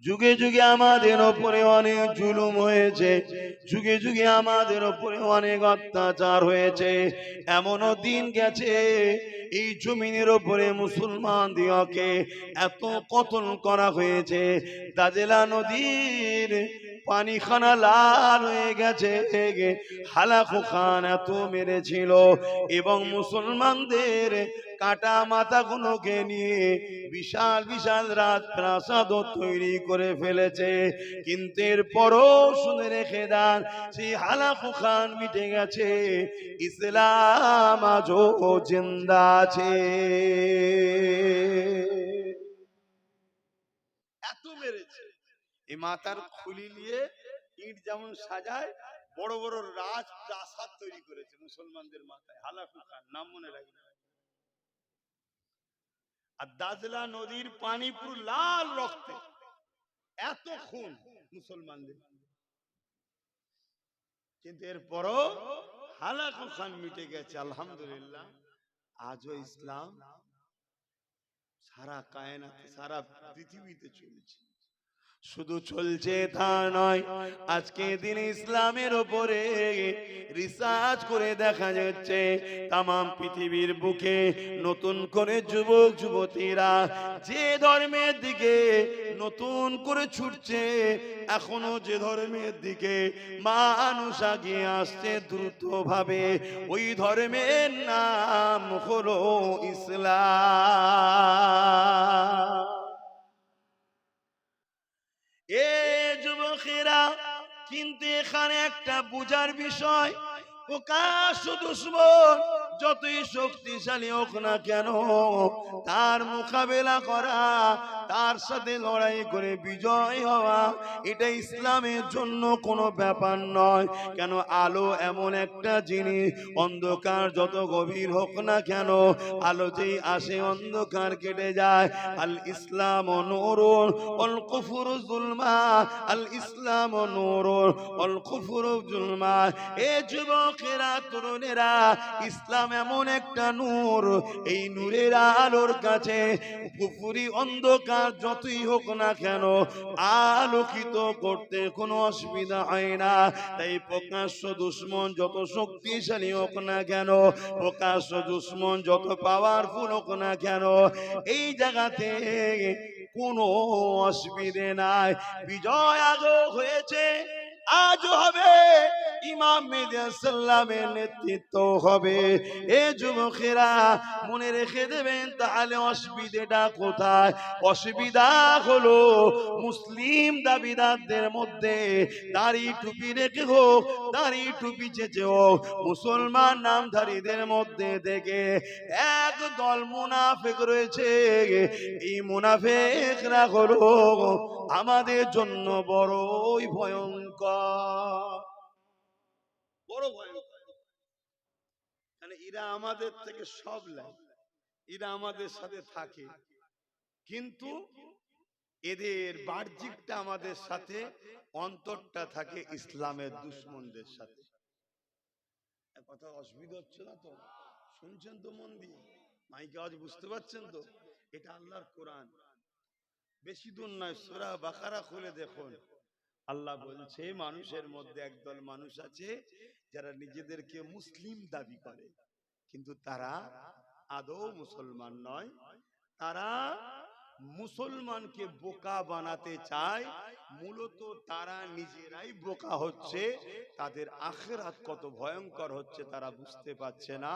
যুগে যুগে আমাদের উপরে অনেক জুলুম হয়েছে, যুগে যুগে আমাদের উপরে অনেক অত্যাচার হয়েছে। এমনও দিন গেছে এই জমিনের উপরে মুসলমানদিওকে এত কতল করা হয়েছে, দাজেলা নদীর পানিখানা লাল হয়ে গেছে, হালাকু খান এত মেরেছিল এবং মুসলমানদের কাটা মাথাগুলোকে নিয়ে বিশাল বিশাল রাজপ্রাসাদ তৈরি করে ফেলেছে। কিন্তু এরপরও শুনে রেখে দেন, সেই হালাকু খান মিটে গেছে, ইসলাম আজও জিন্দা আছে। এত মেরেছে, এই মাথার খুলি নিয়ে ইট যেমন সাজায় বড় বড় রাজপ্রাসাদ তৈরি করেছে মুসলমানদের মাথায়। হালাকু খান নাম মনে রাখবে। আর দাজলা নদীর পানি পুরো লাল রক্তে, এত খুন মুসলমানদের। কিন্তু এরপরও হালাকু খান মিটে গেছে, আলহামদুলিল্লাহ। আজও ইসলাম সারা কায়নাতে, সারা পৃথিবীতে চলছে। শুধু চলছে তা নয়, আজকে দিন ইসলামের উপরে রিসার্চ করে দেখা যাচ্ছে তাম পৃথিবীর বুকে নতুন করে যুবক যুবতীরা যে ধর্মের দিকে নতুন করে ছুটছে, এখনো যে ধর্মের দিকে মানুষ আগিয়ে আসছে দ্রুত ভাবে, ওই ধর্মের নাম হলো ইসলাম। এ যুবকেরা, কিন্তু এখানে একটা বুঝার বিষয়, প্রকাশ্য দুশমন যতই শক্তিশালী হোক না কেন, তার মোকাবেলা করা, তার সাথে লড়াই করে বিজয় হওয়া, এটা ইসলামের জন্য কোনো ব্যাপার নয়। কেন, আলো এমন একটা জিনিস, অন্ধকার যত গভীর হোক না কেন, আলো যেই আসে অন্ধকার কেটে যায়। আল ইসলাম নূরুন ওয়াল কুফরু যুলমা, আল ইসলাম নূরুন ওয়াল কুফরু যুলমা। এ যুবকেরা, তরুণেরা, ইসলাম এমন একটা নূর, এই নূরের আলোর কাছে কুফরি অন্ধকার যতই হোক না কেন আলোকিত করতে কোনো অসুবিধা হয় না। তাই প্রকাশ্য দুশমন যত শক্তিশালী হোক না কেন, প্রকাশ্য দুশমন যত পাওয়ারফুল হোক না কেন, এই জায়গাতে কোনো অসুবিধে নাই। বিজয় আগেও হয়েছে, আজও হবে, ইমাম মেহেদী সাল্লামের নেতৃত্ব হবে। এ যুবকেরা মনে রেখে দেবেন, তাহলে অসুবিধাটা কোথায়? অসুবিধা হলো মুসলিম দাবিদারদের মধ্যে দাড়ি টুপি রেখে হোক, দাড়ি টুপি চেচে হোক, মুসলমান নামধারীদের মধ্যে থেকে এক দল মুনাফিক রয়েছে। এই মুনাফিকরা হলো আমাদের জন্য বড়ই ভয়ঙ্কর, বড় ভয়ঙ্কর। মানে এরা আমাদের থেকে সব লাই, এরা আমাদের সাথে থাকে, কিন্তু এদের বাহ্যিকটা আমাদের সাথে, অন্তরটা থাকে ইসলামের দুশমনদের সাথে। কথা অসুবিধা হচ্ছে না তো? শুনছেন তো মন দিয়ে? মাইকে আওয়াজ বুঝতে পারছেন তো? এটা আল্লাহর কোরআন, বেশি দূর নয়, সূরা বাকারা খুলে দেখুন। আল্লাহ বলছে, মানুষের মধ্যে একদল মানুষ আছে যারা নিজেদেরকে মুসলিম দাবি করে, কিন্তু তারা আদৌ মুসলমান নয়। তারা মুসলমানকে বোকা বানাতে চায়। মূলত তারা নিজেরাই বোকা হচ্ছে, তাদের আখিরাত কত ভয়ঙ্কর হচ্ছে তারা বুঝতে পারছে না।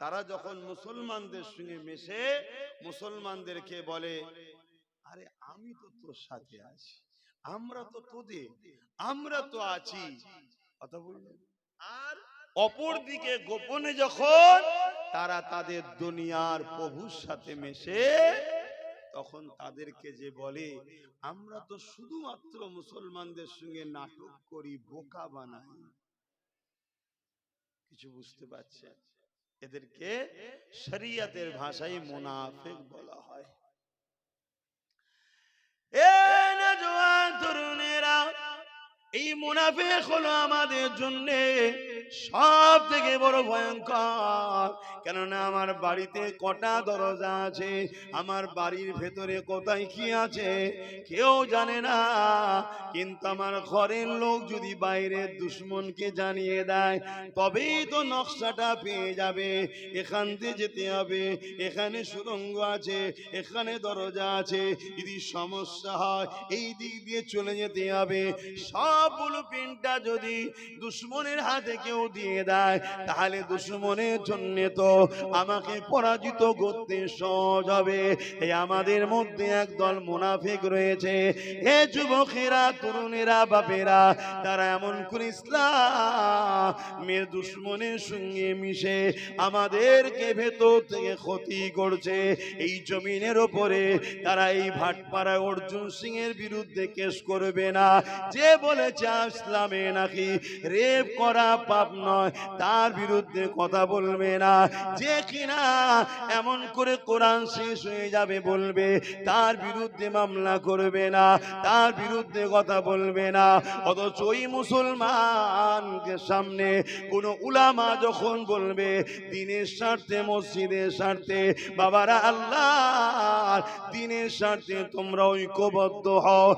তারা যখন মুসলমানদের সঙ্গে মেশে, মুসলমানদেরকে বলে, আরে আমি তো তোর সাথে আছি, আমরা তো তোদের, আমরা তো আছি, কথা বললেন। আর অপর দিকে গোপনে যখন তারা তাদের দুনিয়ার প্রভুর সাথে মেশে, তখন তাদেরকে যে বলে, আমরা তো শুধুমাত্র মুসলমানদের সঙ্গে নাটক করি, বোকা বানাই। কিছু বুঝতে পারছেন? এদেরকে শরিয়তের ভাষায় মুনাফিক বলা হয়। এ নওজোয়ান তরুণেরা, এই মুনাফিক হলো আমাদের জন্য সব থেকে বড় ভয়ঙ্কর। কেননা আমার বাড়িতে কটা দরজা আছে, আমার বাড়ির ভেতরে কোথায় কি আছে কেউ জানে না। কিন্তু আমার ঘরের লোক যদি বাইরের দুশ্মনকে জানিয়ে দেয়, তবেই তো নকশাটা পেয়ে যাবে। এখান দিয়ে যেতে হবে, এখানে সুড়ঙ্গ আছে, এখানে দরজা আছে, যদি সমস্যা হয় এই দিক দিয়ে চলে যেতে হবে। সব ব্লুপ্রিন্টটা যদি দুশ্মনের হাতে কেউ দিয়ে দেয়, তাহলে দুশ্মনের জন্য তো আমাকে পরাজিত করতে সহজ হবে। এই আমাদের মধ্যে একদল মুনাফিক রয়েছে। এ যুবকেরা, তরুণেরা, বাপেরা, তারা এমন করে ইসলামের দুশ্মনের সঙ্গে মিশে আমাদেরকে ভেতর থেকে ক্ষতি করছে। এই জমিনের ওপরে তারা এই ভাটপাড়া অর্জুন সিং এর বিরুদ্ধে কেস করবে না, যে বলেছে ইসলামে নাকি রেপ করা পাপ নয়, তার বিরুদ্ধে কথা বলবে না। যে কিনা এমন করে কোরআন শেষ হয়ে যাবে বলবে, তার বিরুদ্ধে মামলা করবে না, তার বিরুদ্ধে কথা বলবে না। অথচ ওই মুসলমানকে সামনে কোন উলামা যখন বলবে দিনের স্বার্থে, মসজিদের স্বার্থে, বাবারা আল্লাহ দিনের স্বার্থে তোমরা ঐক্যবদ্ধ হও,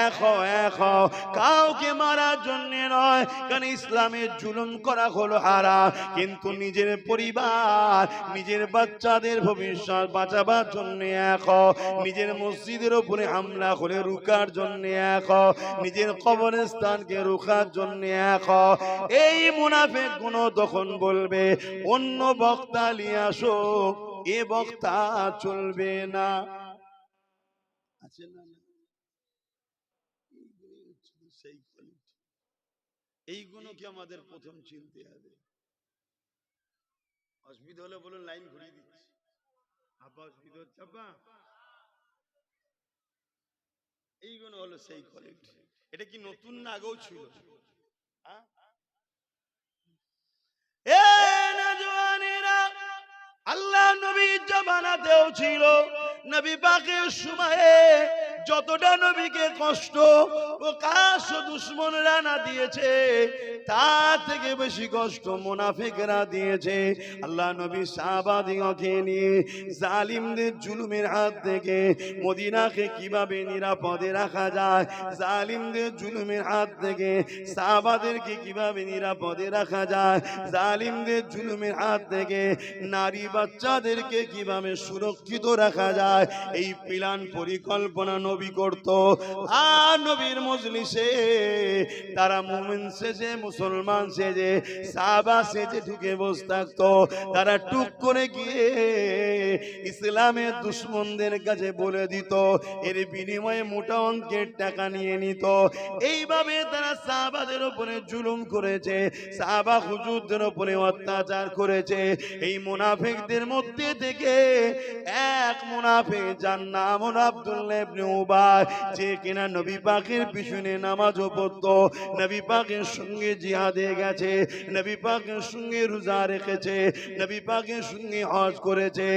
এক হও, এক হও, কাউকে মারার জন্য নয়। কারণ ইসলামের জুলুম করা হলো হারাম, কিন্তু নিজের পরিবার, নিজের বাচ্চাদের ভবিষ্যৎ বাঁচাবার জন্য এক হও, নিজের মসজিদের উপরে হামলা করে রুকার জন্য এক হও, নিজের কবরস্থানকে রুখার জন্য এক হও। এই মুনাফিক গুলো তখন বলবে অন্য বক্তা নিয়ে আসো, এ বক্তা চলবে না। আছে না? এইগুলো কি আমাদের প্রথম চিনতে হবে। অসুবিধা হলে বলুন, লাইন ঘুরিয়ে দিচ্ছি। আব্বা অসুবিধা হচ্ছে আব্বা? এইগুলো হলো সেই কোয়ালিটি। এটা কি নতুন না, আগেও ছিল? আল্লাহ নবীর জামানাতেও ছিল। নবী পাকের সময়ে যতটা নবীকে কষ্ট প্রকাশ দুশ্মনরা না দিয়েছে, তার থেকে বেশি কষ্ট মুনাফিকরা দিয়েছে। আল্লাহ নবী সাহাবাদিগকে নিয়ে জালিমদের জুলুমের হাত থেকে মদিনাকে কিভাবে নিরাপদে রাখা যায়, জালিমদের জুলুমের হাত থেকে সাহাবাদেরকে কিভাবে নিরাপদে রাখা যায়, জালিমদের জুলুমের হাত থেকে নারী বাচ্চাদেরকে কিভাবে সুরক্ষিত রাখা যায়, এই প্ল্যান পরিকল্পনা নবী করত। আর নবীর মজলিসে তারা মুমিন সেজে, মুসলমান সেজে, সাহাবা সেজে ঢুকে বসে থাকতো। তারা টুক করে গিয়ে ইসলামের দুশ্মনদের কাছে বলে দিত, এর বিনিময়ে মোটা অঙ্কের টাকা নিয়ে নিত। এইভাবে তারা সাহাবাদের উপরে জুলুম করেছে, সাহাবা হুজুরদের উপরে অত্যাচার করেছে। এই মুনাফিকদের মধ্যে থেকে এক মুনাফিক, যার নাম হলো আব্দুল্লাহ ইবনে উবাই, যে কিনা নবী পাকের পিছনে নামাজও পড়তো, নবী পাকের সঙ্গে জিহাদে গেছে, নবী পাকের সঙ্গে রোজা রেখেছে, নবী পাকের সঙ্গে হজ করেছে।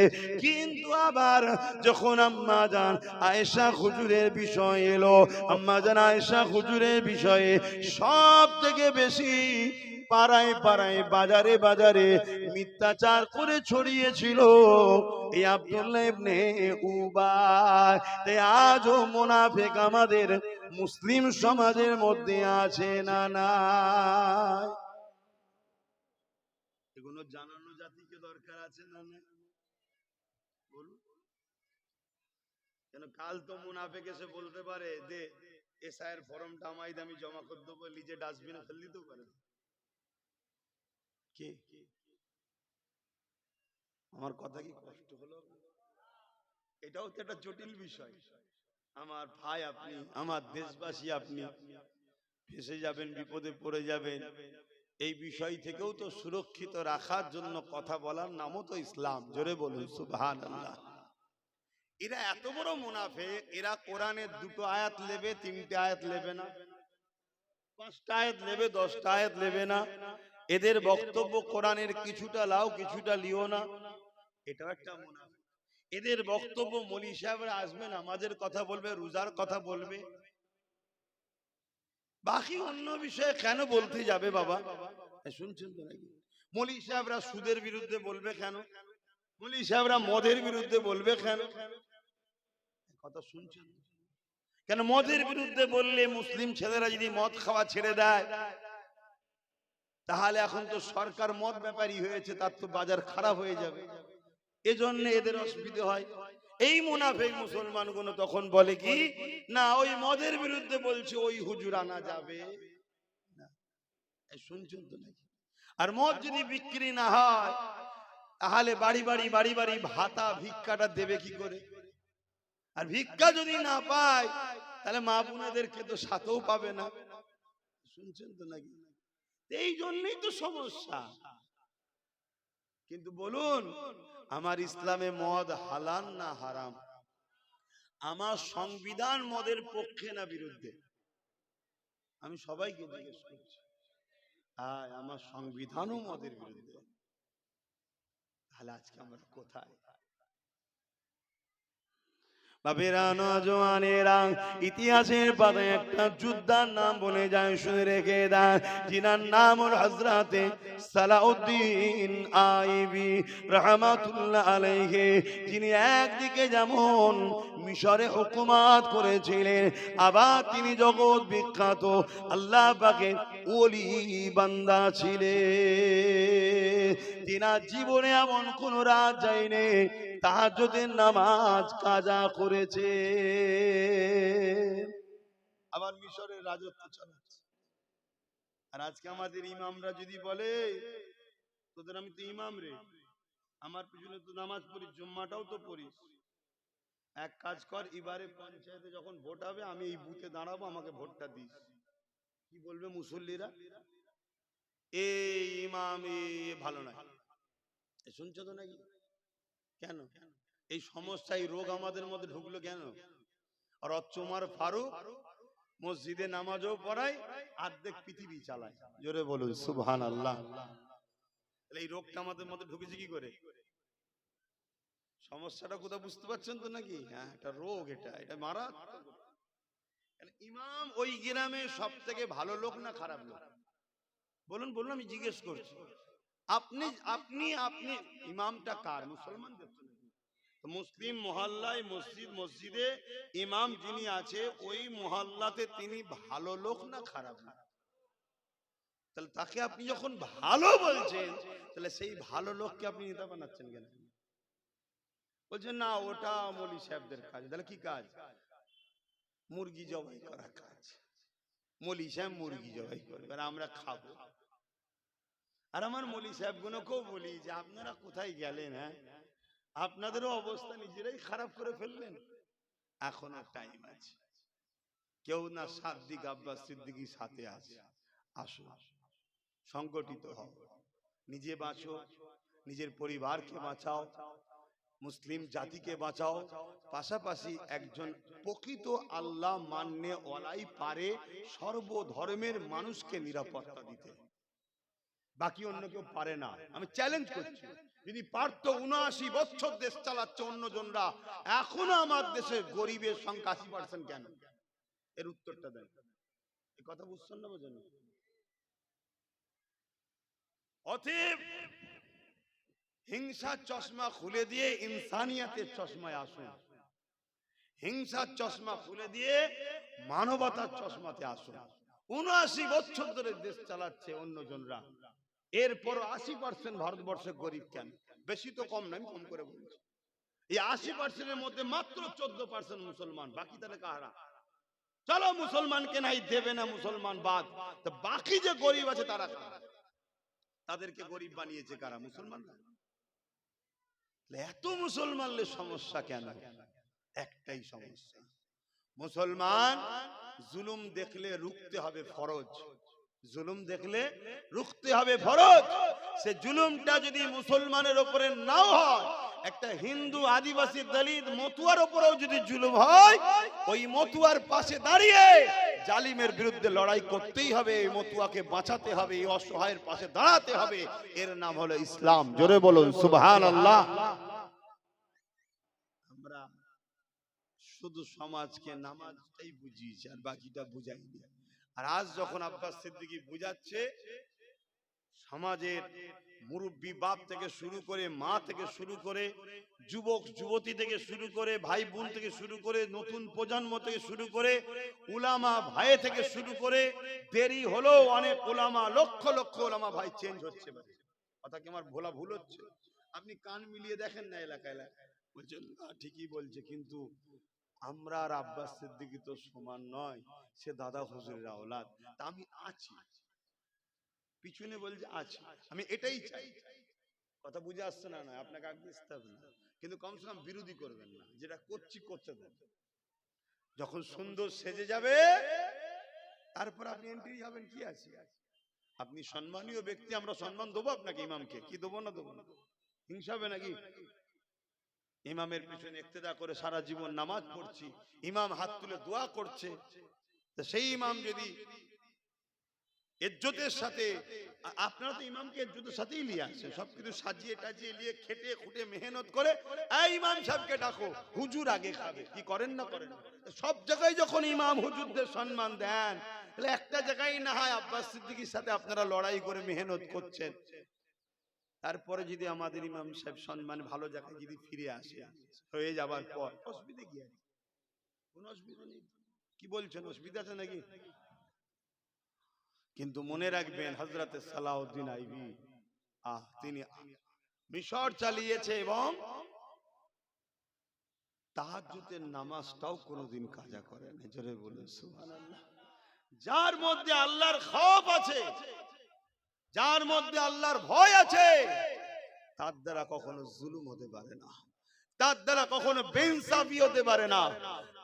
কিন্তু আবার যখন আম্মা জান আয়েশা হুজুরের বিষয় এলো, আম্মা জান আয়েশা হুজুরের বিষয়ে সব থেকে বেশি পাড়ায় পাড়ায়, বাজারে বাজারে মিথ্যাচার করে ছড়িয়েছিল এই আব্দুল্লাহ ইবনে উবাই। তাই আজও মুনাফিক আমাদের মুসলিম সমাজের মধ্যে আছে না নাই? এগুলো জানানো জাতিকে দরকার আছে না না? বলুন। কেন কাল তো মুনাফিক এসে বলতে পারে যে এসআইয়ের ফর্মটা আমায় আমি জমা করে দেবো, নিজে ডাস্টবিনে ফেলে দিতে পারে। কে? আমার কথা কি কষ্ট হলো? এটাও তো একটা জটিল বিষয়। আমার ভাই আপনি, আমার দেশবাসী আপনি, ফেঁসে যাবেন, বিপদে পড়ে যাবেন, এই বিষয় থেকেও তো সুরক্ষিত রাখার জন্য কথা বলার নামও তো ইসলাম। জোরে বলুন সুবহানাল্লাহ। এরা এত বড় মুনাফিক, এরা কোরআনের 2টো আয়াত নেবে, 3টে আয়াত নেবে না, 5টা আয়াত নেবে, 10টা আয়াত নেবে না। এদের বক্তব্য কোরআনের কিছুটা লাও, কিছুটা লিও না, এটাও একটা মুনাফিক। এদের বক্তব্য মৌলী সাহেবরা আসবে, নামাজের কথা বলবে, রোজার কথা বলবে, বাকি অন্য বিষয়ে কেন বলতে যাবে বাবা? শুনছেন তো নাকি? মৌলী সাহেবরা সুদের বিরুদ্ধে বলবে কেন? মৌলী সাহেবরা মদের বিরুদ্ধে বলবে কেন? কথা শুনছেন? কেন মদের বিরুদ্ধে বললে মুসলিম ছেলেরা যদি মদ খাওয়া ছেড়ে দেয়, তাহলে এখন তো সরকার মদ ব্যাপারী হয়েছে, তার তো বাজার খারাপ হয়ে যাবে, এজন্য এদের অসুবিধা হয়। এই মুনাফিক মুসলমানগুলো তখন বলে কি, না ওই মদের বিরুদ্ধে বলছে, ওই হুজুর আনা যাবে না। শুনছেন তো নাকি? আর মদ যদি বিক্রি না হয়, তাহলে বাড়ি বাড়ি ভাতা ভিক্ষাটা দেবে কি করে? আর ভিক্ষা যদি না পায়, তাহলে মা বোনেদেরকে তো সাথেও পাবে না। শুনছেন তো নাকি? এই জন্যই তো সমস্যা। কিন্তু বলুন, আমার ইসলামে মদ হালাল না হারাম? আমার সংবিধান মদের পক্ষে না বিরুদ্ধে? আমি সবাইকে জিজ্ঞেস করছি, আমার সংবিধানও মদের বিরুদ্ধে। তাহলে আজকে আমরা কোথায়? বাবেরা, নওজওয়ানেরা, ইতিহাসের পাতায় একটা যোদ্ধার নাম বলে যায়, শুনে রেখে দেন, যিনার নাম হল হযরতে সালাউদ্দিন আইবি রাহমাতুল্লাহ আলাইহি, যিনি একদিকে যেমন মিশরে হুকুমত করেছিলেন, আবার তিনি জগৎ বিখ্যাত আল্লাহ পাকের ওলি বান্দা ছিলেন। তিনার জীবনে এমন কোন রাত যায়নি তাহাজ্জুদের নামাজ কাজা করেছে। আবার মিশরের রাজত্ব চালাচ্ছে। আর আজকে আমাদের ইমামরা যদি বলে, তোদের আমি তো ইমাম রে, আমার পিছনে তো নামাজ পড়ি, জুম্মাটাও তো পড়িস, এক কাজ কর, এবারে পঞ্চায়েতে যখন ভোট হবে আমি এই বুথে দাঁড়াবো, আমাকে ভোটটা দিস। কি বলবে মুসল্লিরা? এই ইমাম ভালো নয়। শুনছো তো নাকি? কেন এই সমস্যা, এই রোগ আমাদের মধ্যে ঢুকলো কেন? আর ওমর ফারুক মসজিদে নামাজও পড়ায়, অর্ধেক পৃথিবী চালায়। জোরে বলুন সুবহানাল্লাহ। এই রোগটা আমাদের মধ্যে ঢুকেছে কি করে? সমস্যাটা কোথাও বুঝতে পারছেন তো নাকি? হ্যাঁ, এটা রোগ, এটা মারাত্মক। ইমাম ওই গ্রামে সব থেকে ভালো লোক না খারাপ লোক? বলুন বলুন, আমি জিজ্ঞেস করছি। আপনি আপনি আপনি ইমামটা কার? মুসলমানদের তো? মুসলিম মহল্লায় মসজিদে ইমাম যিনি আছে, ওই মহল্লাতে তিনি ভালো লোক না খারাপ লোক? তাহলে তাকে আপনি যখন ভালো বলছেন, তাহলে সেই ভালো লোককে আপনি নেতা বানাচ্ছেন কেন? বলছেন না ওটা মৌলী সাহেবদের কাজ। তাহলে কি কাজ? মুরগি জবাই করা কাজ। মৌলী সাহেব মুরগি জবাই করবে আর আমরা খাবো। আর আমার মৌলী সাহেব গুলোকেও বলি যে আপনারা কোথায় গেলেন? হ্যাঁ, আপনাদেরও অবস্থা নিজেরাই খারাপ করে ফেললেন। এখনো টাইম আছে। কেউ না সাদ্দিক আব্বাস সিদ্দিকী সাথে আছে, আসো সংগঠিত হও, নিজে বাঁচো, নিজের পরিবারকে বাঁচাও, মুসলিম জাতিকে বাঁচাও। পাশাপাশি একজন প্রকৃত আল্লাহ মান্যে ওয়ালাই পারে সর্বধর্মের মানুষকে নিরাপত্তা দিতে, বাকি অন্য কেউ পারে না। আমি চ্যালেঞ্জ করছি, যদি পারত, ৭৯ বছর দেশ চালাচ্ছে অন্যজনরা, এখনো আমার দেশে গরিবের সংখ্যা ৮০% কেন? এর উত্তরটা দেন। এই কথা বুঝছেন না? বোঝেন? অতএব হিংসার চশমা খুলে দিয়ে ইনসানিয়াতের চশমায় আসুন। হিংসার চশমা খুলে দিয়ে মানবতার চশমাতে আসুন। ৭৯ বছর ধরে দেশ চালাচ্ছে অন্যজনরা, এরপর ৮০% ভারতবর্ষে গরিব কেন? বেশি তো কম না, আমি কম করে বলছি। এই ৮০%-এর মধ্যে মাত্র 14% মুসলমান, বাকি তাহলে কারা? চলো মুসলমানকে নাই দেবে না, মুসলমান বাদ, তো বাকি যে গরিব আছে তারা কারা? তাদেরকে গরিব বানিয়েছে কারা? মুসলমানরা। এত মুসলমানদের সমস্যা কেন? একটাই সমস্যা, মুসলমান জুলুম দেখলে রুখতে হবে ফরজ। জুলুম দেখলে রুখতে হবে ফরজ। সে জুলুমটা যদি মুসলমানের উপরে নাও হয়, একটা হিন্দু, আদিবাসী, দলিত, মতুয়ার উপরেও যদি জুলুম হয়, ওই মতুয়ার পাশে দাঁড়িয়ে জালিমের বিরুদ্ধে লড়াই করতেই হবে, এই মতুয়াকে বাঁচাতে হবে, এই অসহায়ের পাশে দাঁড়াতে হবে। এর নাম হলো ইসলাম। জোরে বলুন সুবহানাল্লাহ। আমরা শুধু সমাজকে নামাজটাই বুঝিয়েছি, আর বাকিটা বুঝাইনি। আর আজ যখন আব্বাস সিদ্দিকী বুঝাচ্ছে, সমাজের মুরব্বী বাপ থেকে শুরু করে, মা থেকে শুরু করে, যুবক যুবতী থেকে শুরু করে, ভাই বোন থেকে শুরু করে, নতুন প্রজন্ম থেকে শুরু করে, উলামা ভাই থেকে শুরু করে, দেরি হলেও অনেক উলামা, লক্ষ লক্ষ উলামা ভাই চেঞ্জ হচ্ছে। কথা কি আমার ভোলা ভুল হচ্ছে? আপনি কান মিলিয়ে দেখেন না এলাকা এলাকায়, বলছেন ঠিকই বলছে, কিন্তু আমরা আর আব্বাস সিদ্দিকী তো সমান নয়, সে দাদা হুজুরের আওলাদ, তা আমি আছি পিছনে, বলছে আছি, আমি এটাই চাই। কথা বুঝে আসছে না? নয় আপনাকে আগে বুঝতে হবে না, কিন্তু কমসে কম বিরোধী করবেন না, যেটা করছি করতে দেন। যখন সুন্দর সেজে যাবে তারপর আপনি এন্ট্রি যাবেন, কি আছে? আপনি সম্মানীয় ব্যক্তি, আমরা সম্মান দেবো আপনাকে, ইমামকে কি দেবো না দেবো না? হিংসা হবে নাকি? ইমামের পিছনে ইক্তেদা করে সারা জীবন নামাজ পড়ছি, ইমাম হাত তুলে দোয়া করছে, তো সেই ইমাম যদি ইজ্জতের সাথে, আপনারা তো ইমামকে ইজ্জতের সাথেই নিয়ে আসেন, সবকিছু সাজিয়ে টাজিয়ে নিয়ে খেটে খুঁটে মেহনত করে, এই ইমাম সাহেবকে ডাকো, হুজুর আগে খাবে, কি করেন না করেন? সব জায়গায় যখন ইমাম হুজুরদের সম্মান দেন, তাহলে একটা জায়গায় না হয় আব্বাস সিদ্দিকীর সাথে আপনারা লড়াই করে মেহনত করছেন, তারপরে যদি আমাদের ইমাম সাহেব সম্মান ভালো জায়গায় যদি ফিরে আসে হয়ে যাবার পর, অসুবিধা কি আছে? কোন অসুবিধা নেই। কি বলছেন, অসুবিধা আছে নাকি? কিন্তু মনে রাখবেন, হযরতে সালাউদ্দিন আইবি তিনি মিশর চালিয়েছে এবং তাহাজ্জুদের নামাজটাও কোনোদিন কাজা করেন। জোরে বলুন সুবহানাল্লাহ। যার মধ্যে আল্লাহর খৌফ আছে, যার মধ্যে আল্লাহর ভয় আছে, তার দ্বারা কখনো জুলুম হতে পারে না, তার দ্বারা কখনো বেইনসাফি হতে পারে না,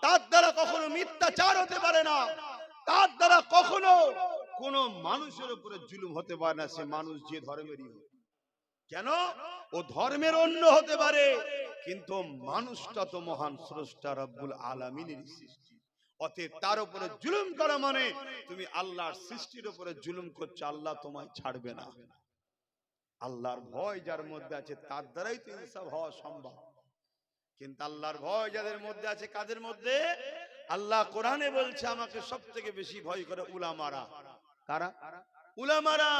তার দ্বারা কখনো মিথ্যাচার হতে পারে না, তার দ্বারা কখনো কোন মানুষের উপরে জুলুম হতে পারে না, সে মানুষ যে ধর্মেরই হোক কেন। ও ধর্মের অন্য হতে পারে, কিন্তু মানুষটা তো মহান স্রষ্টা রব্বুল আলামিনের সৃষ্টি, অতএব তার উপরে জুলুম করা মানে তুমি আল্লাহর সৃষ্টির উপরে জুলুম করছো, আল্লাহ তোমায় ছাড়বে না। আল্লাহর ভয় যার মধ্যে আছে তার দ্বারাই তো ইনসাফ হওয়া সম্ভব, কিন্তু আল্লাহর ভয় যাদের মধ্যে আছে, কাদের মধ্যে? আল্লাহ কোরআনে বলছে আমাকে সবথেকে বেশি ভয় করে উলামারা। কারা? উলামারা।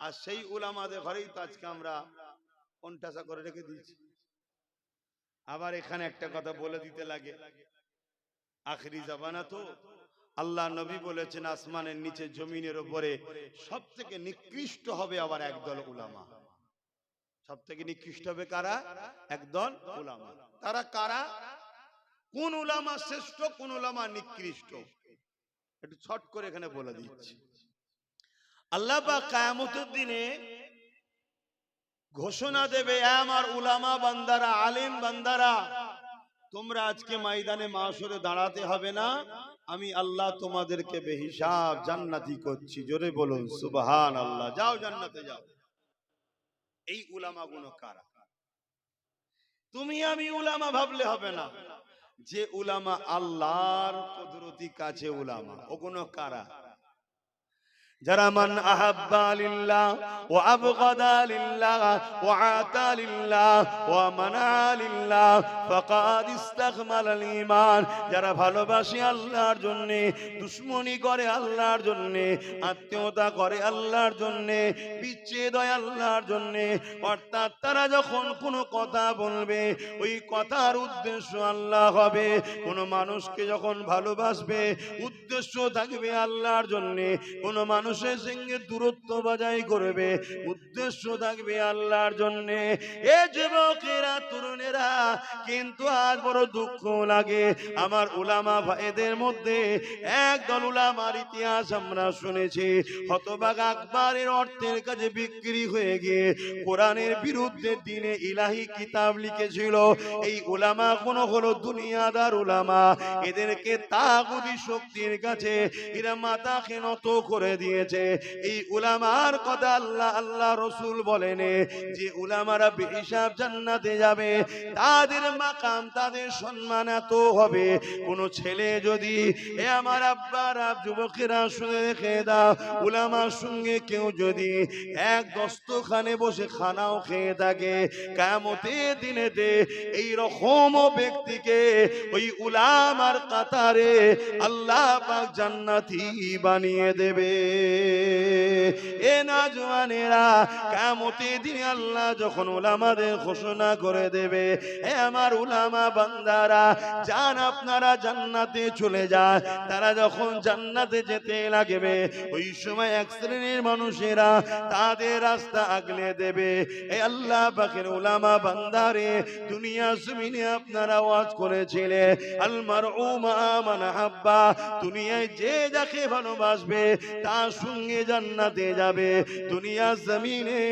আর সেই উলামাদের ঘরেই তো আজকে আমরা কণ্ঠাসা করে রেখে দিয়েছি। আবার এখানে একটা কথা বলে দিতে লাগে, আখিরি জামানা তো, আল্লাহ নবী বলেছেন আসমানের নিচে জমিনের উপরে সবথেকে নিকৃষ্ট হবে আবার একদল উলামা। সবথেকে নিকৃষ্ট হবে কারা? একদল উলামা। তারা কারা? কোন উলামা শ্রেষ্ঠ, কোন উলামা নিকৃষ্ট, একটু ছট করে এখানে বলে দিচ্ছি। আল্লাহ পাক কিয়ামতের দিনে ঘোষণা দেবে, আমার উলামা বান্দারা, আলেম বান্দারা, তোমরা আজকে ময়দানে মাশরে দাঁড়াতে হবে না, আমি আল্লাহ তোমাদেরকে বেহিসাব জান্নাতি করছি। জোরে বলুন সুবহানাল্লাহ। যাও জান্নাতে যাও। এই উলামা গুলো কারা? তুমি আমি উলামা ভাবলে হবে না, যে উলামা আল্লাহর কুদরতি কাছে উলামা, ওগুলো কারা? যারা মান আহাব্বা লিল্লাহ ওয়া আবগাদা লিল্লাহ ওয়া আতা লিল্লাহ ওয়া মানা লিল্লাহ ফাকাদ ইস্তাকমালাল ঈমান। যারা ভালোবাসে আল্লাহর জন্য, দুশমনি করে আল্লাহর জন্য, আত্মীয়তা করে আল্লাহর জন্য, বিচ্ছেদ হয় আল্লাহর জন্য, অর্থাৎ তারা যখন কোনো কথা বলবে ওই কথার উদ্দেশ্য আল্লাহ হবে। কোনো মানুষকে যখন ভালোবাসবে উদ্দেশ্য থাকবে আল্লাহর জন্য, কোনো মানুষের সঙ্গে দূরত্ব বজায় করবে উদ্দেশ্য থাকবে আল্লাহর জন্য। এ যুবকেরা, তরুণেরা, কিন্তু আজ বড় দুঃখ লাগে, আমার উলামা ভাইদের মধ্যে একদল উলামার ইতিহাস আমরা শুনেছি, হতভাগ আকবরের অর্থের কাছে বিক্রি হয়ে গিয়ে কোরআনের বিরুদ্ধে দিনে ইলাহি কিতাব লিখেছিল। এই উলামা কোন হলো দুনিয়াদার উলামা, এদেরকে তাগুতি শক্তির কাছে এরা মাথাকে নত করে দিয়েছে। এই উলামার কথা আল্লাহ রসুল বলেন যে উলামারা বেহিসাব জান্নাতে যাবে, তাদের মাকাম, তাদের সম্মান এত হবে। কোন ছেলে যদি, এ আমার আব্বারা, যুবকেরা শুনে রেখে দাও, উলামার সঙ্গে কেউ যদি এক দস্তখানে বসে খানাও খেয়ে থাকে, কিয়ামতের দিনেতে এই রকম ব্যক্তিকে ওই উলামার কাতারে আল্লাহ পাক জান্নাতি বানিয়ে দেবে। এ নওজওয়ানেরা, কিয়ামতের দিনে আল্লাহ যখন উলামাদের ঘোষণা করে দেবে, হে আমার উলামা বান্দারা, যান আপনারা জান্নাতে চলে যান। তারা যখন জান্নাতে যেতে লাগবে, ওই সময় এক শ্রেণীর মানুষেরা তাদের রাস্তা আগলে দেবে। এ আল্লাহ পাকের উলামা বান্দারে, দুনিয়া জমিনে আপনারা ওয়াজ করেছিলেন আল মারউ মা মান হাব্বা, দুনিয়ায় যে যাকে ভালোবাসবে তার সঙ্গে জান্নাতে যাবে। দুনিয়া জমিনে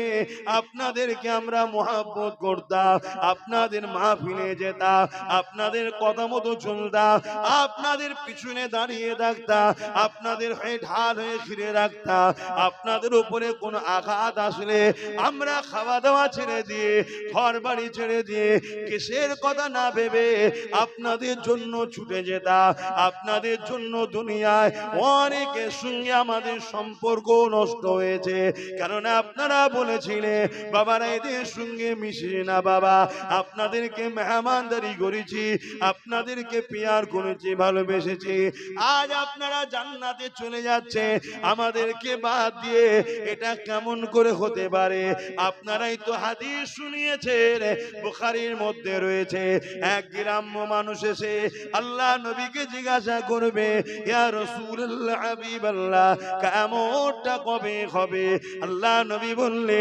আপনাদেরকে আমরা মহব্বত করতাম, আপনাদের মাহফিলে যেতাম, আপনাদের কথা মতো চলতাম, আপনাদের পিছনে দাঁড়িয়ে থাকতাম, আপনাদের হয়ে ঢাল হয়ে ঘিরে রাখতাম। আপনাদের উপরে কোনো আঘাত আসলে আমরা খাওয়া দাওয়া ছেড়ে দিয়ে, ঘর বাড়ি ছেড়ে দিয়ে, কিসের কথা না ভেবে আপনাদের জন্য ছুটে যেতাম। আপনাদের জন্য দুনিয়ায় অনেকের সঙ্গে আমাদের সম্পর্ক নষ্ট হয়েছে, কারণ আপনারা বলেছিলেন বাবারা এদের সঙ্গে মিশে না বাবা, আপনাদেরকে মেহমানদারি করেছি, আপনাদেরকে পেয়ার করেছি, ভালোবেসেছি। আজ আপনারা জান্নাতে চলে যাচ্ছে আমাদেরকে বাদ দিয়ে, এটা কেমন করে হতে পারে? আপনারাই তো হাদিস শুনিয়েছেন, বুখারীর মধ্যে রয়েছে, এক গ্রাম্য মানুষ এসে আল্লাহ নবীকে জিজ্ঞাসা করবে, ইয়া রাসূলুল্লাহ হাবিবাল্লাহ, কিয়ামতটা কবে হবে? আল্লাহ নবী বললে,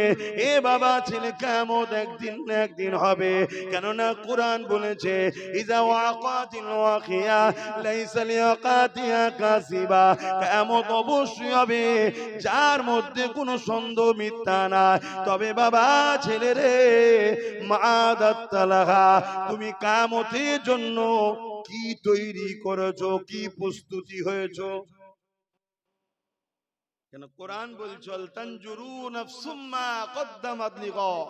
এ বাবা ছেলে, কিয়ামত একদিন না একদিন হবে, কেননা কোরআন বলেছে ইজা ওয়াকাতিল ওয়াকিয়া লাইসা লিওয়াকাতিহা কাসিবা, কিয়ামত অবশ্যই হবে, যার মধ্যে কোনো সন্দেহ মিথ্যা না। তবে বাবা ছেলে রে, মাদাত্তালাহা, তুমি কিয়ামতের জন্য কি তৈরি করেছো, কি প্রস্তুতি হয়েছো? কেন কোরআন বলছে তানজুরু নাফসুম মা কদ্দামাত লিগাদ,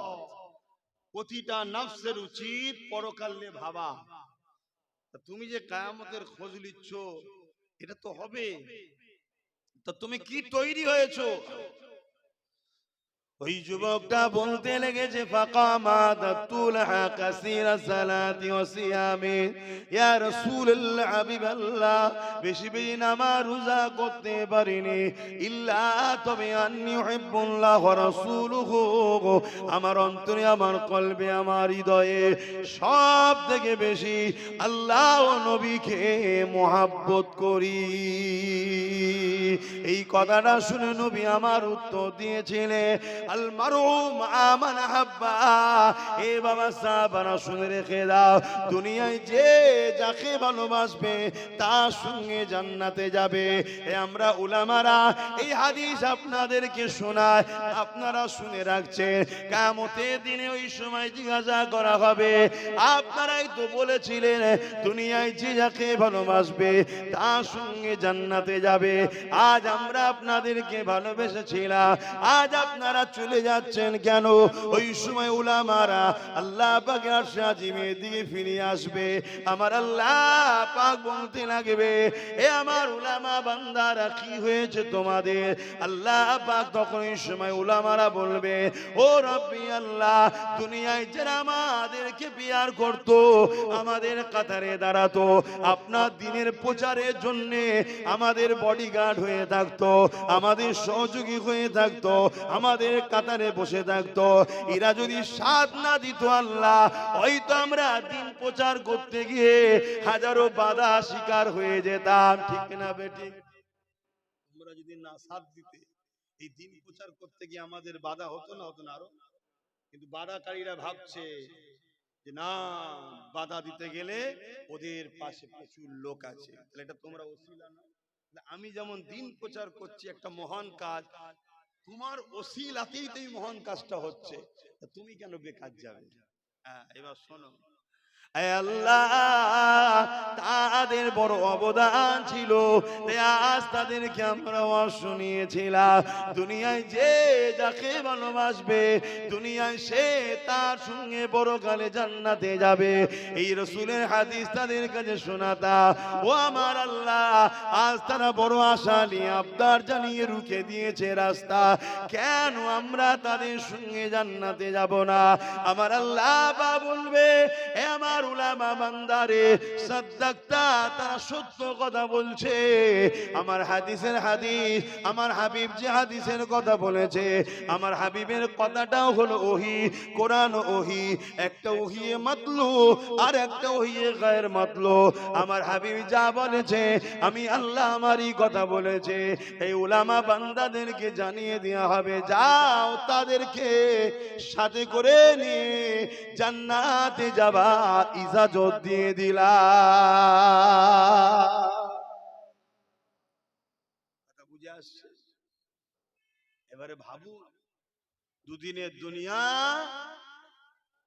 প্রতিটা নফসের উচিত পরকালে ভাবা। তুমি যে কিয়ামতের খোঁজ নিচ্ছ, এটা তো হবে, তো তুমি কি তৈরি হয়েছো? ওই যুবকটা বলতে লেগেছে, ফাকামাদাতুলহা কাসীরা সালাতি ওয়া সিয়ামি, ইয়া রাসূলুল্লাহ হাবিবাল্লাহ, বেশি বেশি নামাজ রোজা করতে পারিনি, ইল্লা তবে আন্নী উহিব্বুল্লাহ ওয়া রাসূলুহু, আমার অন্তরে, আমার কলবে, আমার হৃদয়ে সব থেকে বেশি আল্লাহ ও নবীকে মুহাব্বত করি। এই কথাটা শুনে নবী আমার উত্তর দিয়েছিলেন, আল মারউ মা মান হাব্বা, এ বাবা সাহাবারা শুনে রেখে দাও, দুনিয়ায় যে যাকে ভালোবাসবে তার সঙ্গে জান্নাতে যাবে। এ আমরা উলামারা এই হাদিস আপনাদেরকে শোনায়, আপনারা শুনে রাখছেন, কিয়ামতের দিনে ওই সময় জিজ্ঞাসা করা হবে, আপনারাই তো বলেছিলেন দুনিয়ায় যে যাকে ভালোবাসবে তার সঙ্গে জান্নাতে যাবে। আজ আমরা আপনাদেরকে ভালোবেসেছিলাম, আজ আপনারা চলে যাচ্ছেন কেন? ওই সময় উলামারা আল্লাহ পাকের আরশে আজিমের দিকে ফিরে আসবে, আমার আল্লাহ পাক বলতে লাগবে, এ আমার উলামা বান্দারা, কি হয়েছে তোমাদের? আল্লাহ পাক তখন ওই সময় উলামারা বলবে, ও রব্বি আল্লাহ, দুনিয়ায় যারা আমাদেরকে বিয়ার করত, আমাদের কাতারে দাঁড়াতো, আপনার দিনের প্রচারের জন্য আমাদের বডিগার্ড হয়ে থাকতো, আমাদের সহযোগী হয়ে থাকতো, আমাদের কাতারে বসে থাকতো, এরা যদি সাথ না দিত আল্লাহ, হয়তো আমরা দিন প্রচার করতে গিয়ে হাজারো বাধা শিকার হয়ে যেতাম। ঠিক না বেটি? তোমরা যদি না সাথ দিতে, এই দিন প্রচার করতে গিয়ে আমাদের বাধা হতো না? হতো না আরো? কিন্তু বাধাকারীরা ভাবছে যে না, বাধা দিতে গেলে ওদের পাশে প্রচুর লোক আছে, তাহলে এটা তোমরা ওসিলা না। আমি যেমন দিন প্রচার করছি, একটা মহান কাজ, তোমার ওসিলাতেই তো এই মহান কাজটা হচ্ছে, তুমি কেন বেকার যাবে? হ্যাঁ, এবার শোনো, আল্লাহ তাদের বড় অবদান ছিল, আজ তাদেরকে আমরা শুনিয়েছিলাম, দুনিয়ায় যে যাকে ভালোবাসবে, দুনিয়ায় সে তার সঙ্গে বড়কালে জান্নাতে যাবে। এই রাসূলের হাদিস তাদের কাছে শোনাতা, ও আমার আল্লাহ, আজ তারা বড় আশা নিয়ে আবদার জানিয়ে রুখে দিয়েছে রাস্তা, কেন আমরা তাদের সঙ্গে জান্নাতে যাব না? আমার আল্লাহ বলবে, হে আমার আমার উলামা বান্দারে সাদ্দাক্তা, তারা সত্য কথা বলছে। আমার হাদিসের হাদিস, আমার হাবিব যে হাদিসের কথা বলেছে, আমার হাবিবের কথাটাও হলো ওহী, কোরআন ওহী। একটা ওহী মাতলু আর একটা ওহী গায়র মাতলু। আমার হাবিব যা বলেছে, আমি আল্লাহ আমারই কথা বলেছে। এই উলামা বান্দাদেরকে জানিয়ে দেওয়া হবে, যাও তাদেরকে সাথে করে নিয়ে জান্নাতে যাবা, ইজাজত দিয়ে দিলা। কথা বুঝে আসছে? এবারে ভাবু, দুদিনের দুনিয়া,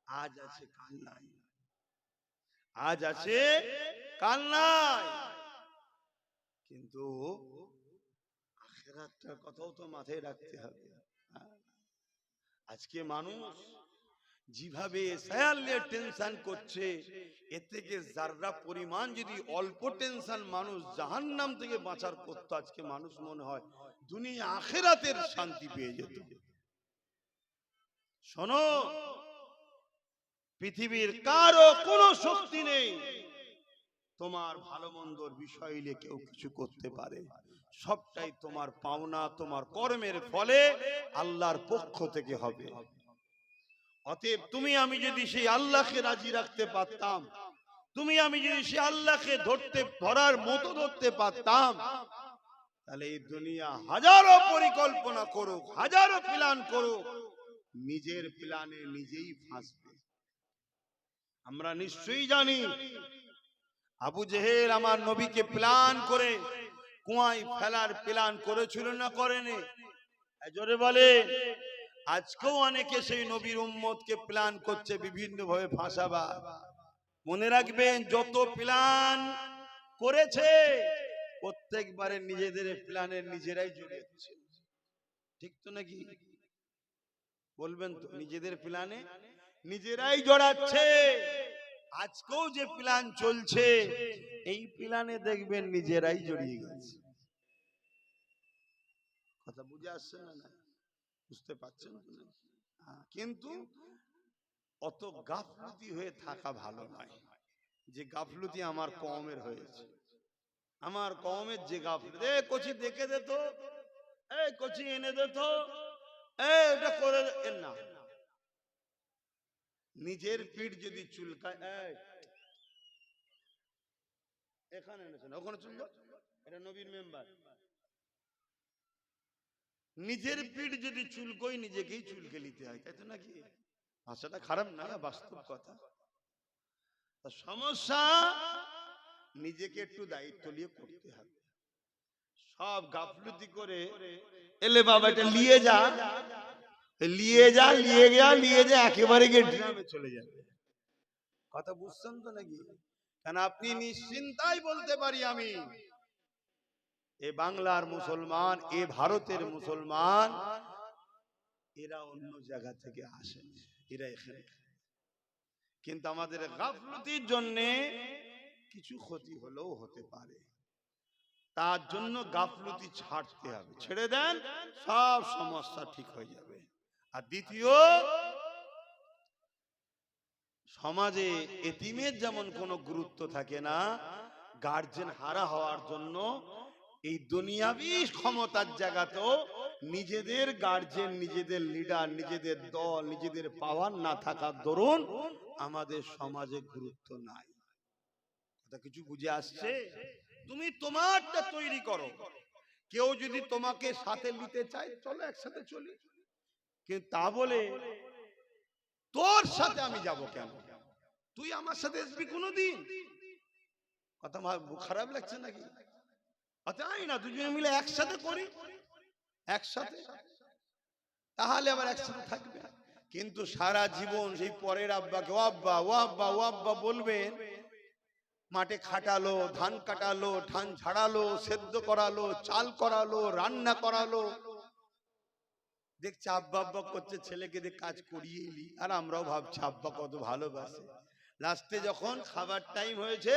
আজ আছে কাল নাই, আজ আছে কাল নাই। কিন্তু আখিরাতের কথাও তো মাথায় রাখতে হবে। আজকে মানুষ যেভাবে সায়ালে টেনশন করছে, এর থেকে যারা পরিমাণ যদি অল্প টেনশন মানুষ জাহান্নাম থেকে বাঁচার করতো, আজকে মানুষ মনে হয় দুনিয়া আখিরাতের শান্তি পেয়ে যেত। শোনো, পৃথিবীর কারো কোনো শক্তি নেই তোমার ভালো মন্দর বিষয় নিয়ে কেউ কিছু করতে পারে। সবটাই তোমার পাওনা, তোমার কর্মের ফলে আল্লাহর পক্ষ থেকে হবে। অতএব তুমি আমি যদি সেই আল্লাহকে রাজি রাখতে পারতাম, তুমি আমি যদি সেই আল্লাহকে ধরার মতো ধরতে পারতাম, তাহলে এই দুনিয়া হাজারো পরিকল্পনা করুক, হাজারো প্ল্যান করুক, নিজের প্ল্যানে নিজেই ফাঁসবে। আমরা নিশ্চয়ই জানি আবু জেহেল আমার নবীকে প্ল্যান করে কুয়ায় ফেলার প্ল্যান করেছিল না করেনি? জোরে বলে। আজকেও অনেকে সেই নবীর উম্মতকে প্ল্যান করছে বিভিন্ন ভাবে ফাঁসাবার। মনে রাখবেন, যত প্ল্যান করেছে প্রত্যেকবারে নিজেদের প্ল্যানের নিজেরাই জড়িয়েছে। ঠিক তো নাকি? বলবেন তো? নিজেদের প্ল্যানে নিজেরাই জড়াচ্ছে। আজকেও যে প্ল্যান চলছে, এই প্ল্যানে দেখবেন নিজেরাই জড়িয়ে গেছে। কথা বুঝে আসছে না? বুঝতে পারছেন? কিন্তু অত গাফলতি হয়ে থাকা ভালো নয়, যে গাফলতি আমার কওমের হয়েছে। আমার কওমের যে গাফলতি, কচি দেখে দে তো, কচি এনে দে তো, এটা করে না। নিজের পিঠ যদি চুলকায়, এখানে এনেছেন ওখানে চুল, এটা নবীর মেম্বার। নিজের পিঠ যদি চুলকোই নিজেকেই চুলকে নিতে হয়, তাই তো নাকি? ভাষাটা খারাপ না, বাস্তব কথা। সমস্যা নিজেকে একটু দায়িত্ব নিয়ে করতে হবে। সব গাফলতি করে এলে বাবা এটা নিয়ে যা, নিয়ে যা, একেবারে গিয়ে ড্রামে চলে যাবে। কথা বুঝছেন তো নাকি? কারণ আপনি নিশ্চিন্তায় বলতে পারি, আমি এ বাংলার মুসলমান, এ ভারতের মুসলমান, এরা অন্য জায়গা থেকে আসেন, এরা এখানে। কিন্তু আমাদের গাফলতির জন্য কিছু ক্ষতি হলেও হতে পারে। তার জন্য গাফলতি ছাড়তে হবে। ছেড়ে দেন, সব সমস্যা ঠিক হয়ে যাবে। আর দ্বিতীয়, সমাজে এতিমের যেমন কোনো গুরুত্ব থাকে না, গার্জেন হারা হওয়ার জন্য এই দুনিয়াবি ক্ষমতার জায়গাতেও নিজেদের গার্জেন, নিজেদের লিডার, নিজেদের দল, নিজেদের পাওয়ার না থাকার দরুন আমাদের সমাজে গুরুত্ব নাই। কথা কিছু বুঝে আসছে? তুমি তোমারটা তৈরি করো। কেউ যদি তোমাকে সাথে নিতে চায়, চলো একসাথে চলি, কিন্তু তা বলে তোর সাথে আমি যাব কেন? তুই আমার সাথে আসবি কোনোদিন? কথা খারাপ লাগছে নাকি? তাই না, দুজনে মিলে একসাথে করি, একসাথে, তাহলে আবার একসাথে থাকবে। কিন্তু সারা জীবন সেই পরের আব্বাকে ও আব্বা, ও আব্বা, ও আব্বা বলবেন। মাঠে খাটালো, ধান কাটালো, ধান ঝাড়ালো, সেদ্ধ করালো, চাল করালো, রান্না করালো, দেখছে আব্বা আব্বা করছে, ছেলেকে দিয়ে কাজ করিয়ে এলি। আর আমরাও ভাবছি আব্বা কত ভালোবাসে। লাস্টে যখন খাবার টাইম হয়েছে,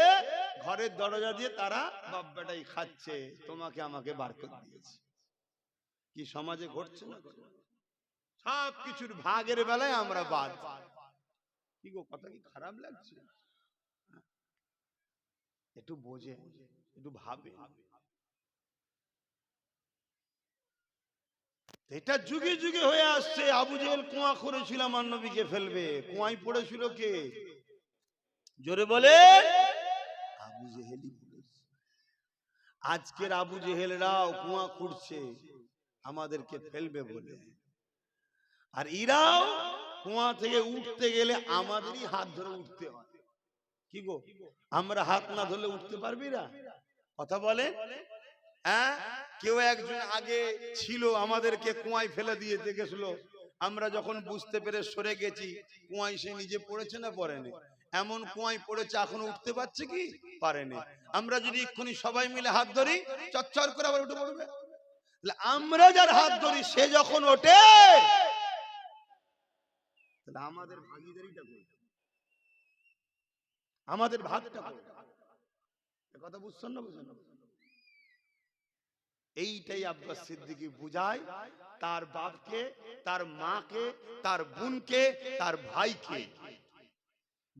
ঘরের দরজা দিয়ে তারা বাব্বাটাই খাচ্ছে, তোমাকে আমাকে বার করে দিয়েছে। কি সমাজে ঘটছে না? সব কিছুর ভাগের বেলায় আমরা বাদ। কি গো, কথা কি খারাপ লাগছে? একটু বোঝে, একটু ভাবে। এটা যুগে যুগে হয়ে আসছে। আবু জেহেল কুয়া করেছিল আমার নবীকে ফেলবে, কুয়ায় পড়েছিল কে? জোরে বলে, আবু জেহেলই পড়েছে। আজকের আবু জেহেলরাও কুয়া খুঁড়ছে আমাদেরকে ফেলবে বলে, আর ইরাও কুয়া থেকে উঠতে গেলে আমাদেরই হাত ধরে উঠতে হয়। কি গো, আমরা হাত না ধরলে উঠতে পারবি না? কথা বলে। হ্যাঁ, কেউ একজন আগে ছিল আমাদেরকে কুয়ায় ফেলে দিয়ে গেছিল, আমরা যখন বুঝতে পেরে সরে গেছি, কুয়ায় সে নিজে পড়েছে না পড়েনি? এমন কুয়ায় পড়েছে এখনো উঠতে পারছে কি? পারেনি। আমরা যদি এক্ষুনি সবাই মিলে হাত ধরি, চচ্চর করে আবার উঠে পড়বে। আমরা যার হাত ধরি সে যখন ওঠে, তাহলে আমাদের ভাগিদারিটা কই? আমাদের ভাগটা কই? কথা বুঝছেন না? বুঝছেন না? এইটাই আব্বাস সিদ্দিকী বুঝায় তার বাপকে, তার মাকে, তার বোনকে, তার ভাইকে,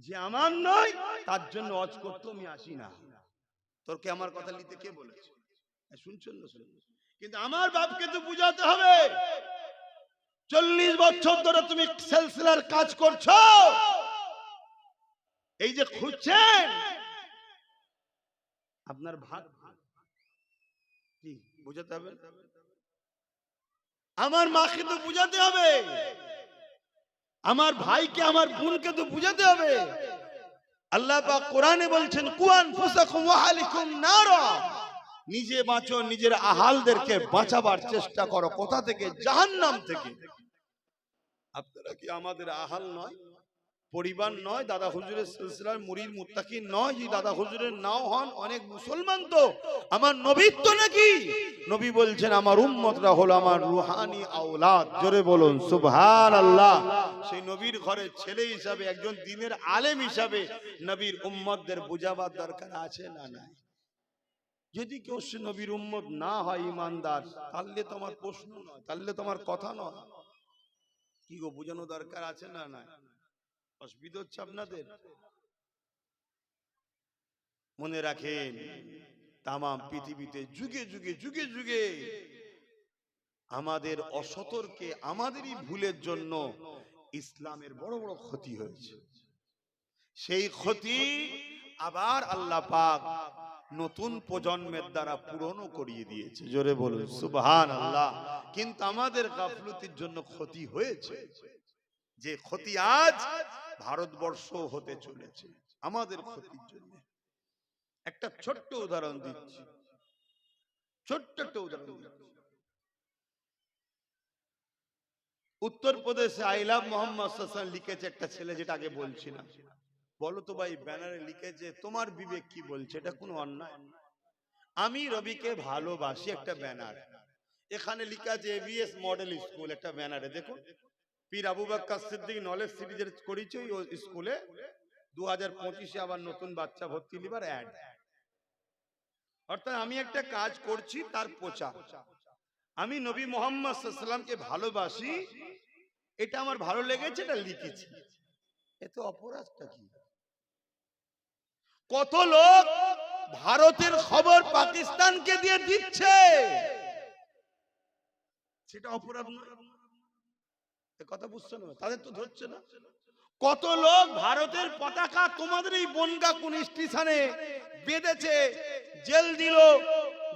যে আমার নয় তার জন্য হজ করতে আমি আসি না। তোরকে আমার কথা নিতে কে বলেছে? শুনছেন না? শুনছেন? কিন্তু আমার বাপকে তো বুঝাতে হবে। 40 বছর ধরে তুমি সিলসিলার কাজ করছো, এই যে খুঁজছেন, আপনার ভাগ কি বুঝাতে হবে? আমার মাকে তো বুঝাতে হবে, আমার ভাইকে, আমার বোনকে তো বুঝাতে হবে। আল্লাহ পাক কোরআনে বলছেন, কুয়ান ফুসাকুম ওয়া আহলিকুম নারা, নিজে বাঁচো, নিজের আহালদেরকে বাঁচাবার চেষ্টা করো। কোথা থেকে? জাহান্নাম থেকে। আপনারা কি আমাদের আহাল নয়, পরিবার নয়, দাদা হুজুরের সিলসিলার মুরিদ মুত্তাকিন নয়? যে দাদা হুজুরের নাও হন, অনেক মুসলমান তো আমার নবীর তো নাকি? নবী বলছেন আমার উম্মতরা হলো আমার রুহানি আওলাদ। জোরে বলুন সুবহানাল্লাহ। সেই নবীর ঘরের ছেলে হিসাবে, একজন দ্বীনের আলেম হিসাবে নবীর উম্মতদের বুঝাবার দরকার আছে না নাই? যদি কেউ সে নবীর উম্মত না হয়, ইমানদার, তাহলে তোমার প্রশ্ন নয়, তাহলে তোমার কথা নয়। কি গো, বোঝানো দরকার আছে না নাই? অসুবিধা হচ্ছে আপনাদের? মনে রাখেন, তামাম পৃথিবীতে যুগে যুগে যুগে যুগে আমাদের অসতর্কে, আমাদেরই ভুলের জন্য ইসলামের বড় বড় ক্ষতি হয়েছে। সেই ক্ষতি আবার আল্লাহ পাক নতুন প্রজন্মের দ্বারা পূরণও করিয়ে দিয়েছে। জোরে বলুন সুবহানাল্লাহ। কিন্তু আমাদের গাফলতির জন্য ক্ষতি হয়েছে, যে ক্ষতি আজ ভারতবর্ষ হতে চলেছে আমাদের ক্ষতির জন্য। একটা ছোট্ট উদাহরণ দিচ্ছি, ছোট্ট একটা উদাহরণ দিচ্ছি। উত্তরপ্রদেশে আই লাভ মোহাম্মদ লিখেছে একটা ছেলে, যেটা আগে বলছিলাম। বলো তো ভাই, ব্যানারে লিখেছে তোমার বিবেক কি বলছে, এটা কোনো অন্যায়? আমি রবিকে ভালোবাসি, একটা ব্যানার। এখানে লেখা আছে এবিএস মডেল স্কুল, একটা ব্যানারে দেখো পীর আবু বকর সিদ্দিক নলেজ সিরিজের করেছে ওই স্কুলে 2025-এ আবার নতুন বাচ্চা ভর্তি লিবার অ্যাড। অর্থাৎ আমি একটা কাজ করছি, তার প্রচার। আমি নবী মুহাম্মদ সাল্লাল্লাহু আলাইহি ওয়াসাল্লামকে ভালোবাসি, এটা আমার ভালো লেগেছে, এটা লিখেছি। এতে অপরাধটা কি? কত লোক ভারতের খবর পাকিস্তানকে দিয়ে দিচ্ছে, সেটা অপরাধ নয়? কথা বুঝছো না? তাদের তো ধরছে না। কত লোক ভারতের পতাকা তোমাদের এই বনগা কোন স্টেশনে বেঁধেছে, জেল দিল,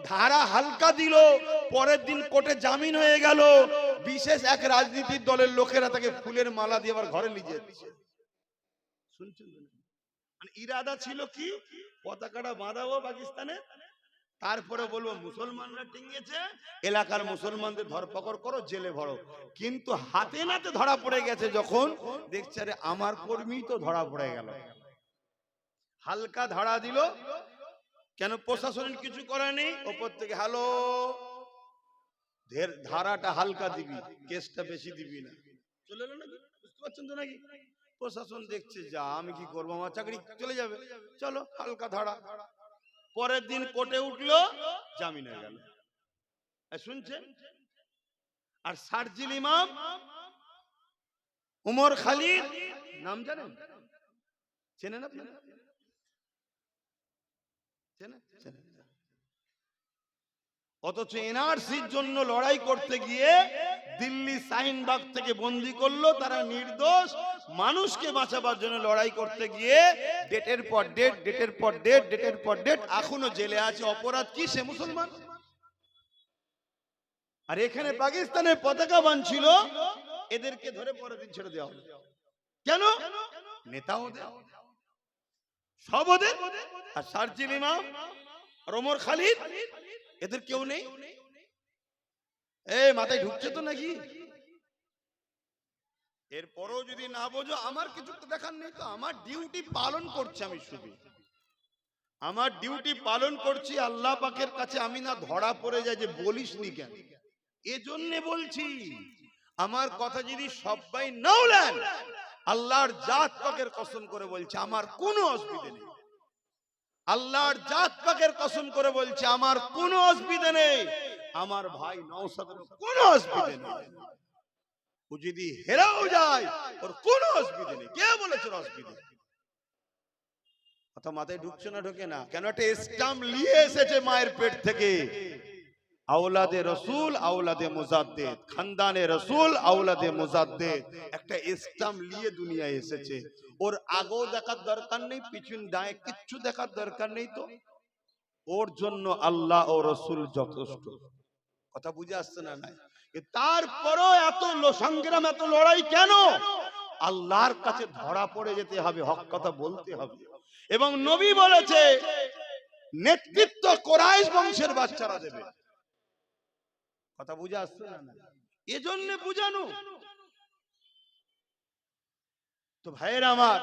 ধারা হালকা দিল, পরের দিন কোর্টে জামিন হয়ে গেল, বিশেষ এক রাজনীতির দলের লোকেরা তাকে ফুলের মালা দিয়ে আবার ঘরে নিয়ে যাচ্ছে। শুনছেন? মানে ইরাদা ছিল কি, পতাকাটা বাঁধাবো পাকিস্তানে, তারপরে বলবো মুসলমানরা টিঙ্গেছে, এলাকার মুসলমানদের ধরপকড় করো, জেলে ভরো। কিন্তু হাতে নাতে ধরা পড়ে গেছে, যখন দেখছে আরে আমার কর্মী তো ধরা পড়ে গেল, হালকা ধারা দিল। কেন? প্রশাসন কিছু করেনি, ওপর থেকে হ্যালো, ধারাটা হালকা দিবি, কেসটা বেশি দিবি না, চলে এলো নাকি? বুঝতে পারছেন তো নাকি? প্রশাসন দেখছে যা, আমি কি করবো, আমার চাকরি চলে যাবে, চলো হালকা ধারা। পরের দিন কোর্টে উঠলো, জামিন হয়ে গেল। শুনছেন? আর শারজিল ইমাম উমর খালিদ নাম জানেন? চেনেন আপনারা? অথচ এনআরসির জন্য লড়াই করতে গিয়ে দিল্লি শাহিনবাগ থেকে বন্দি করলো, তারা নির্দোষ। মানুষকে বাঁচাবার জন্য লড়াই করতে গিয়ে ডেটের পর ডেট, ডেটের পর ডেট, ডেটের পর ডেট, এখনো জেলে আছে। অপরাধ কি? সে মুসলমান। আর এখানে পাকিস্তানের পতাকা বানছিল, এদেরকে ধরে পরের দিন ছেড়ে দেওয়া হলো। কেন? নেতা ওদের, সব ওদের। আর শারজিল ইমাম আর ওমর খালিদ, এদের কেউ নেই। মাথায় ঢুকছে তো নাকি? এরপরও যদি না বোঝো, আমার কিছু তো দেখার নেই তো। আমার ডিউটি পালন করছি, আমি শুধু আমার ডিউটি পালন করছি। আল্লাহ পাকের কাছে আমি না ধরা পড়ে যাই যে বলিস নি কেন, এজন্য বলছি। আমার কথা যদি সবাই নাও নেন, আল্লাহর জাত পাকের কসম করে বলছে আমার কোনো অসুবিধা নেই। আল্লাহর জাত পাকের কসম করে বলছে আমার কোনো অসুবিধা নেই। আমার ভাই নওশাদের কোনো অসুবিধা নেই। ও যদি হেরাও যায়, ওর কোনো অসুবিধা নেই। কে বলেছে অসুবিধা? কথা মাথায় ঢুকছে না? ঢোকে না কেন? একটা স্টাম্প নিয়ে এসেছে মায়ের পেট থেকে। আওলাদে রসুল, আওলাদে মুজাদ্দেদ, খানদানে রসুল, আওলাদে মুজাদ্দেদ, একটা স্টাম্প নিয়ে দুনিয়ায় এসেছে। ওর আগেও দেখার দরকার নেই, পিছন দায়ে কিচ্ছু দেখার দরকার নেই। তো ওর জন্য আল্লাহ ও রসুল যথেষ্ট। কথা বুঝে আসছে না? নাই। তারপরও এত সংগ্রাম, এত লড়াই কেন? আল্লাহর কাছে ধরা পড়ে যেতে হবে, হক কথা বলতে হবে। এবং নবী বলেছে নেতৃত্ব কুরাইশ বংশের বাচ্চারা দেবে। কথা বুঝে আসছে না? এজন্য বুঝানো। তো ভাইয়ের আমার,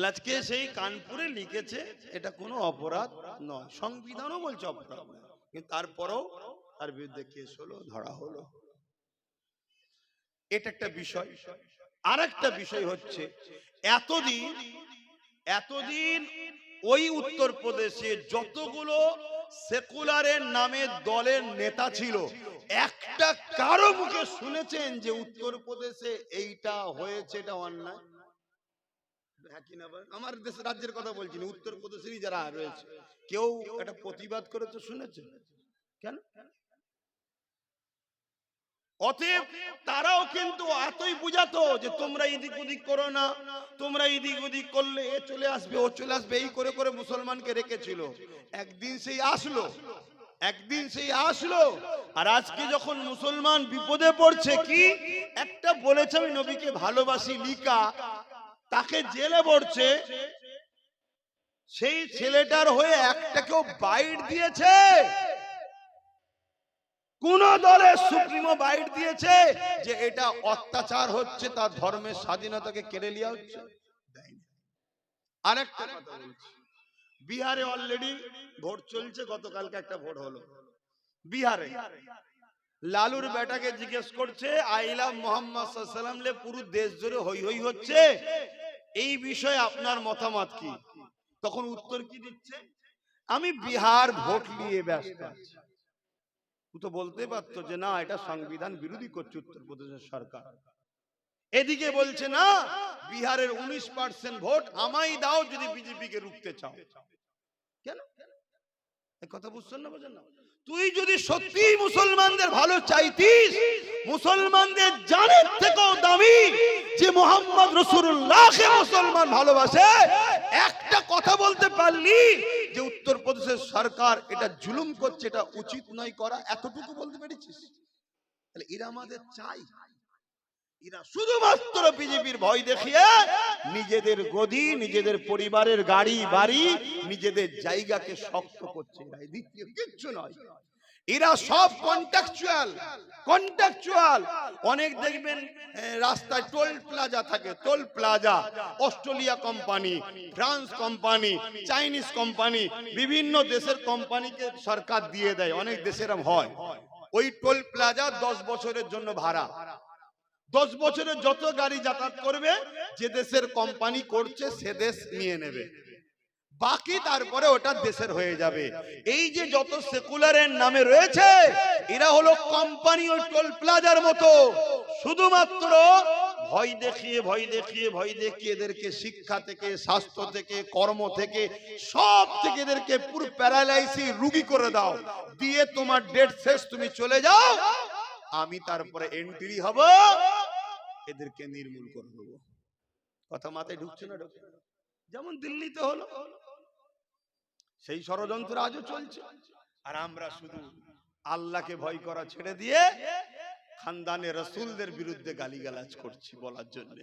আজকে সেই কানপুরে লিখেছে এটা কোনো অপরাধ নয়, সংবিধানও বলছে অপরাধ, কিন্তু তারপরেও তার বিরুদ্ধে কেস হলো, ধরা হলো। এটা একটা বিষয়। আর একটা বিষয় হচ্ছে, এতদিন ওই উত্তরপ্রদেশে যতগুলো সেকুলারের নামে দলের নেতা ছিল, একটা কারো মুখে শুনেছেন যে উত্তরপ্রদেশে এইটা হয়েছে, এটা অন্যায়? আমার দেশের রাজ্যের কথা বলছি না, উত্তরপ্রদেশেরই যারা রয়েছে, কেউ একটা প্রতিবাদ করে তো শুনেছে? কেন? অতএব তারাও কিন্তু এতই বুঝাতো যে তোমরা এদিক ওদিক করো না, তোমরা এদিক ওদিক করলে এ চলে আসবে, ও চলে আসবে, এই করে করে মুসলমানকে রেখেছিল। একদিন সেই আসলো। আর আজকে যখন মুসলমান বিপদে পড়ছে, কি একটা বলেছে আমি নবীকে ভালোবাসি লিকা, তাকে জেলে পড়ছে, সেই ছেলেটার হয়ে একটা কেউ বাইট দিয়েছে? কোন দলের সুপ্রিমো বাইট দিয়েছে যে এটা অত্যাচার হচ্ছে, তার ধর্মের স্বাধীনতাকে কেড়ে নেওয়া হচ্ছে? আরেকটা কথা বলছি, বিহারে অলরেডি ভোট চলছে, গতকালকে একটা ভোট হলো বিহারে। লালুর বেটাকে জিজ্ঞেস করছে আই লাভ মোহাম্মদ সাল্লাল্লাহু আলাইহি ওয়াসাল্লাম লে পুরো দেশ জুড়ে হই হই হচ্ছে, এই বিষয়ে আপনার মতামত কি? তখন উত্তর কি দিচ্ছে? আমি বিহার ভোট নিয়ে ব্যস্ত আছি। তো বলতে পারতো যে না, এটা সংবিধান বিরোধী করছে উত্তরপ্রদেশের সরকার। এদিকে বলছে না, বিহারের 19% ভোট আমায় দাও যদি বিজেপি কে রুখতে চাও। কেন? এই কথা বুঝছেন না? বুঝেন না? তুই যদি সত্যি মুসলমানদের ভালো চাইতিস, মুসলমানদের জানের থেকেও দামি যে মোহাম্মদ রাসূলুল্লাহকে মুসলমান ভালোবাসে, একটা কথা বলতে পারলি যে উত্তরপ্রদেশের সরকার এটা জুলুম করছে, এটা উচিত নয় করা, এতটুকু বলতে পেরেছিস? তাহলে এরা আমাদের চাই, এরা শুধুমাত্র বিজেপির ভয় দেখিয়ে নিজেদের গদি, নিজেদের পরিবারের গাড়ি বাড়ি, নিজেদের জায়গাকে শক্ত করছে। দ্বিতীয় কিচ্ছু নয়। এরা সব কন্ট্রাকচুয়াল। অনেক দেখবেন রাস্তায় টোল প্লাজা থাকে, toll plaza Australia company, France company, Chinese company, বিভিন্ন দেশের কোম্পানিকে সরকার দিয়ে দেয়। অনেক দেশের হয় ওই টোল প্লাজা 10 বছরের জন্য ভাড়া। 10 বছরে যত গাড়ি যাতায়াত করবে, যে দেশের কোম্পানি করছে সে দেশ নিয়ে নেবে, বাকি তারপরে ওটা দেশের হয়ে যাবে। এই যে যত সেকুলারের নামে রয়েছে, এরা হলো কোম্পানি, ওই টোল প্লাজার মতো। শুধুমাত্র ভয় দেখিয়ে ভয় দেখিয়ে ভয় দেখিয়ে এদেরকে শিক্ষা থেকে, স্বাস্থ্য থেকে, কর্ম থেকে, সব থেকে এদেরকে পুরো প্যারালাইসিস রোগী করে দাও, দিয়ে তোমার ডেট শেষ, তুমি চলে যাও, আমি তারপরে এন্ট্রি হব, এদেরকে নির্মূল করে দেবো। কথা মাথায় ঢুকছে না? ঢুকছে। যেমন দিল্লিতে হলো, সেই ষড়যন্ত্র আজও চলছে। আর আমরা শুধু আল্লাহকে ভয় করা ছেড়ে দিয়ে খানদানে রাসূলদের বিরুদ্ধে গালিগালাজ করছি বলার জন্য।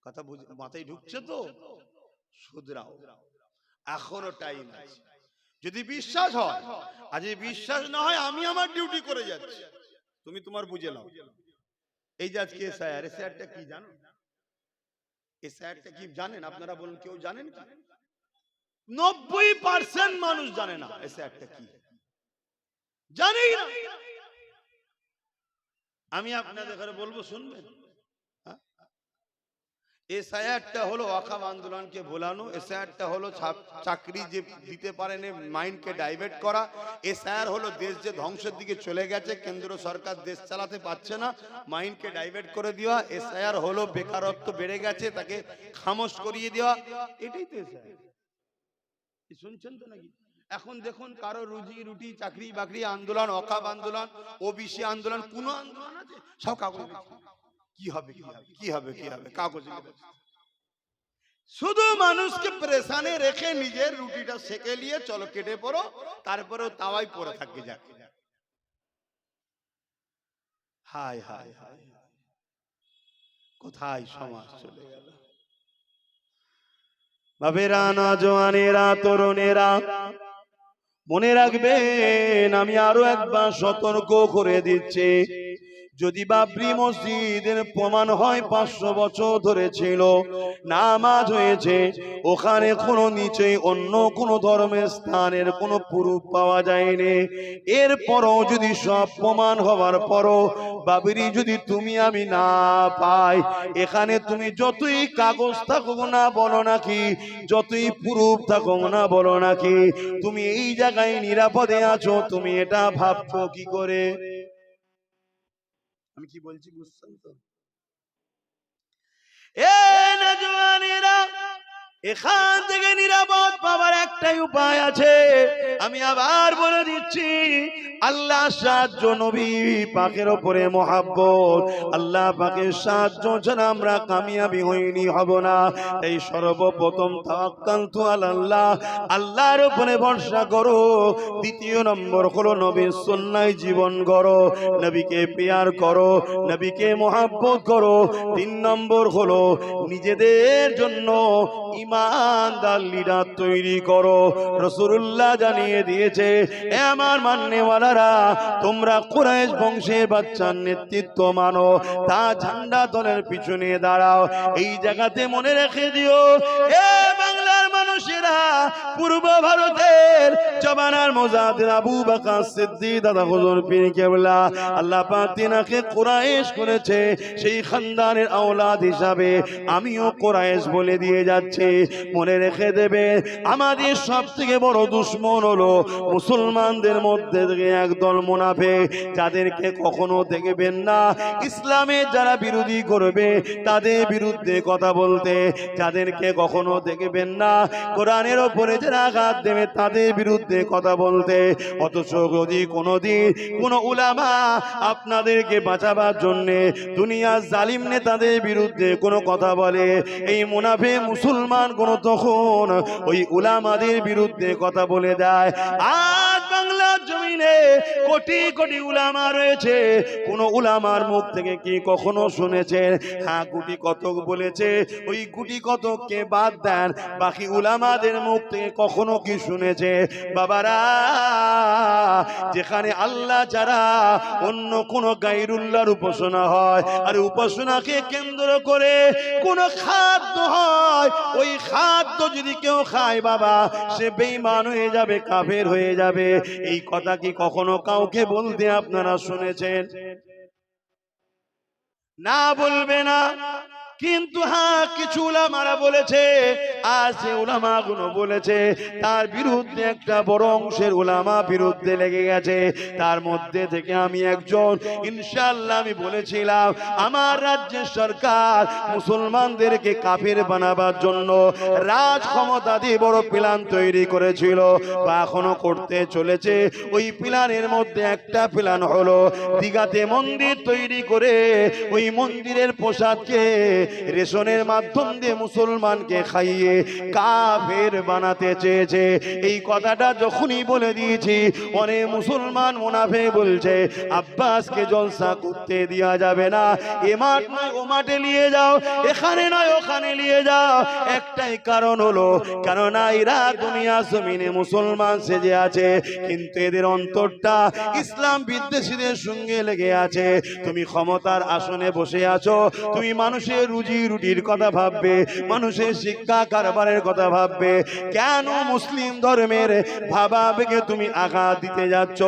কথা মাথায় ঢুকছে তো? শুধরাও, এখনো টাইম আছে। যদি বিশ্বাস হয়, আর যদি বিশ্বাস না হয়, আমি আমার ডিউটি করে যাচ্ছি, তুমি তোমার বুঝে নাও। এই যে আজকে এসআইআরটা কি জানো? এসআইআরটা কি জানেন আপনারা? বলুন, কেউ জানেন কি? 90% মানুষ জানে না এসআইআরটা কি, জানেই না। আমি আপনাদের ঘরে বলবো, শুনবেন? এসআইআরটা হলো ওয়াকফ আন্দোলনকে ভোলানো, এসআইআরটা হলো চাকরি যে দিতে পারেন মাইন্ডকে ডাইভার্ট করা, এসআইআর হলো দেশ যে ধ্বংসের দিকে চলে গেছে, কেন্দ্র সরকার দেশ চালাতে পারছে না, মাইন্ডকে ডাইভার্ট করে দেওয়া। এসআইআর হলো বেকারত্ব বেড়ে গেছে, তাকে খামোশ করিয়ে দেওয়া। এটাই তো এসআইআর। শুনছেন তো নাকি? এখন দেখুন, কারো রুজি রুটি, চাকরি বাকরি আন্দোলন, ওয়াকফ আন্দোলন, ওবিসি আন্দোলন, কোন আন্দোলন আছে? সব কাগজ কি হবে, কি হবে, কি হবে, কি হবে, কাগজ। শুধু মানুষকে প্রেসানে রেখে নিজের রুটিটা সেকে নিয়ে চলো কেটে পড়ো, তারপরেও তাওয়াই পড়ে থাকবে। যাক, হায় হায় হায়, কোথায় সমাজ চলে গেল? বাবেরা, নওজওয়ানেরা, তরুণেরা, মনে রাখবেন, আমি আরো একবার সতর্ক করে দিচ্ছি, যদি বাবরি মসজিদের প্রমাণ হয় 500 বছর ধরে ছিল, নামাজ হয়েছে, ওখানে কোনো নিচে অন্য কোন ধর্মের স্থানের কোনো প্রুফ পাওয়া যায়নি, এরপরও যদি সব প্রমাণ হওয়ার পরও বাবরি যদি তুমি আমি না পাই, এখানে তুমি যতই কাগজ থাকুক না বলো নাকি, যতই প্রুফ থাকুক না বলো নাকি, তুমি এই জায়গায় নিরাপদে আছো, তুমি এটা ভাবছো কি করে? আমি কি বলছি বুঝছেন তো? এখান থেকে নিরাপদ পাওয়ার একটাই উপায় আছে, আমি আবার বলে দিচ্ছি, আল্লাহ সাহায্য, নবী পাকের উপরে মহাব্বত, আল্লাহ পাকের সাহায্য ছাড়া আমরা কামিয়াবি হইনি, হব না। এই সর্বপ্রথম তাওয়াক্কালতু আলাল্লাহ, আল্লাহর উপরে ভরসা করো। দ্বিতীয় নম্বর হলো নবীর সুন্নাহয় জীবন গড়ো, নবীকে প্যার করো, নবীকে মহাব্বত করো। 3 নম্বর হলো নিজেদের জন্য ইমানদার লিডার তৈরি করো। রাসূলুল্লাহ জানিয়ে দিয়েছে, এ আমার মাননেওয়ালারা, তোমরা কুরাইশ বংশের বাচ্চার নেতৃত্ব মানো, তা ঝান্ডা দলের পিছনে দাঁড়াও। এই জায়গাতে মনে রেখে দিও, এ বাংলার মানুষেরা, পূর্ব ভারতের জমানার মুজাহিদ আবু বকর সিদ্দিক দাদা হুজুর পীর কেবলা, আল্লাহ পাক তিনাকে কুরাইশ করেছে, সেই খানদানের আওলাদ হিসাবে আমিও কুরাইশ বলে দিয়ে যাচ্ছি। মনে রেখে দেবে, আমাদের সবথেকে বড় দুশমন হলো মুসলমানদের মধ্যে থেকে একদল মুনাফিক, যাদেরকে কখনো দেখবেন না ইসলামের যারা বিরোধী করবে তাদের বিরুদ্ধে কথা বলতে, যাদেরকে কখনো দেখবেন না কোরআনের ওপরে যারা আঘাত দেবে তাদের বিরুদ্ধে কথা বলতে। অথচ যদি কোনোদিন কোন উলামা আপনাদেরকে বাঁচাবার জন্য দুনিয়ার জালিম নেতাদের বিরুদ্ধে কোনো কথা বলে, এই মুনাফিক মুসলমান কোন তখন ওই উলামাদের বিরুদ্ধে কথা বলে দেয়। আজ বাংলার জমিনে কোটি কোটি উলামা রয়েছে, কোন উলামার মুখ থেকে কি কখনো শুনেছেন? হ্যাঁ, গুটি কতক বলেছে, ওই গুটি কতককে বাদ দেন, বাকি উলামাদের মুখ থেকে কখনো কি শুনেছে? বাবারা, যেখানে আল্লাহ ছাড়া অন্য কোন গায়রুল্লাহর উপাসনা হয়, আর উপাসনাকে কেন্দ্র করে কোন খাদ্য হয়, ওই খাদ্য যদি কেউ খায় বাবা, সে বেঈমান হয়ে যাবে, কাফের হয়ে যাবে। এই কথা কি কখনো কাউকে বলতে আপনারা শুনেছেন? না, বলবে না। কিন্তু হ্যাঁ, কিছু উলামারা বলেছে, আজ উলামা গুলো বলেছে তার বিরুদ্ধে একটা বড় অংশের উলামা বিরুদ্ধে লেগে গেছে। তার মধ্যে থেকে আমি একজন, ইনশাআল্লাহ আমি বলেছিলাম আমার রাজ্যের সরকার মুসলমানদেরকে কাফের বানাবার জন্য রাজ ক্ষমতা দিয়ে বড় প্ল্যান তৈরি করেছিল বা এখনো করতে চলেছে। ওই প্ল্যানের মধ্যে একটা প্ল্যান হলো দিঘাতে মন্দির তৈরি করে ওই মন্দিরের প্রসাদকে রেশনের মাধ্যম দিয়ে মুসলমানকে খাইয়ে কাফের বানাতে চেয়েছে। এই কথাটা যখনই বলে দিয়েছি অনেক মুসলমান মুনাফিক বলছে আব্বাসকে জলসা করতে দেওয়া যাবে না, এ মাঠ নয় ও মাঠে নিয়ে যাও, এখানে নয় ওখানে নিয়ে যাও। একটাই কারণ হলো কেননা এরা দুনিয়া জমিনে মুসলমান সেজে আছে কিন্তু এদের অন্তরটা ইসলাম বিদ্বেষীদের সঙ্গে লেগে আছে। তুমি ক্ষমতার আসনে বসে আছো, তুমি মানুষের রুজি রুটির কথা ভাববে, মানুষের শিক্ষা কারবারের কথা ভাববে, কেন মুসলিম ধর্মের ভাবাবেগে তুমি আঘাত দিতে যাচ্ছ?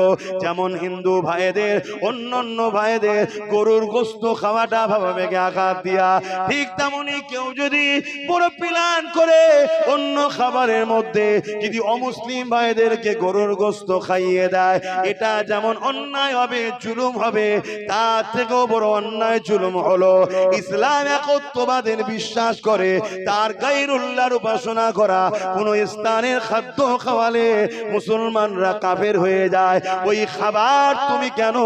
যেমন হিন্দু ভাইদের অন্যান্য ভাইদের গরুর গোশত খাওয়াটা ভাবাবেগে আঘাত দিয়া, ঠিক তেমনি কেউ যদি বড় প্ল্যান করে অন্য খাবারের মধ্যে যদি অমুসলিম ভাইদেরকে গরুর গোশত খাইয়ে দেয়, এটা যেমন অন্যায় হবে জুলুম হবে, তার থেকেও বড় অন্যায় জুলুম হলো ইসলাম একত্ববাদের বিশ্বাস করে তার গায়রুল্লাহর উপাসনা করা। কোন স্থানের খাদ্য খাওয়ালে মুসলমানরা কাফের হয়ে যায়, ওই খাবার তুমি কেন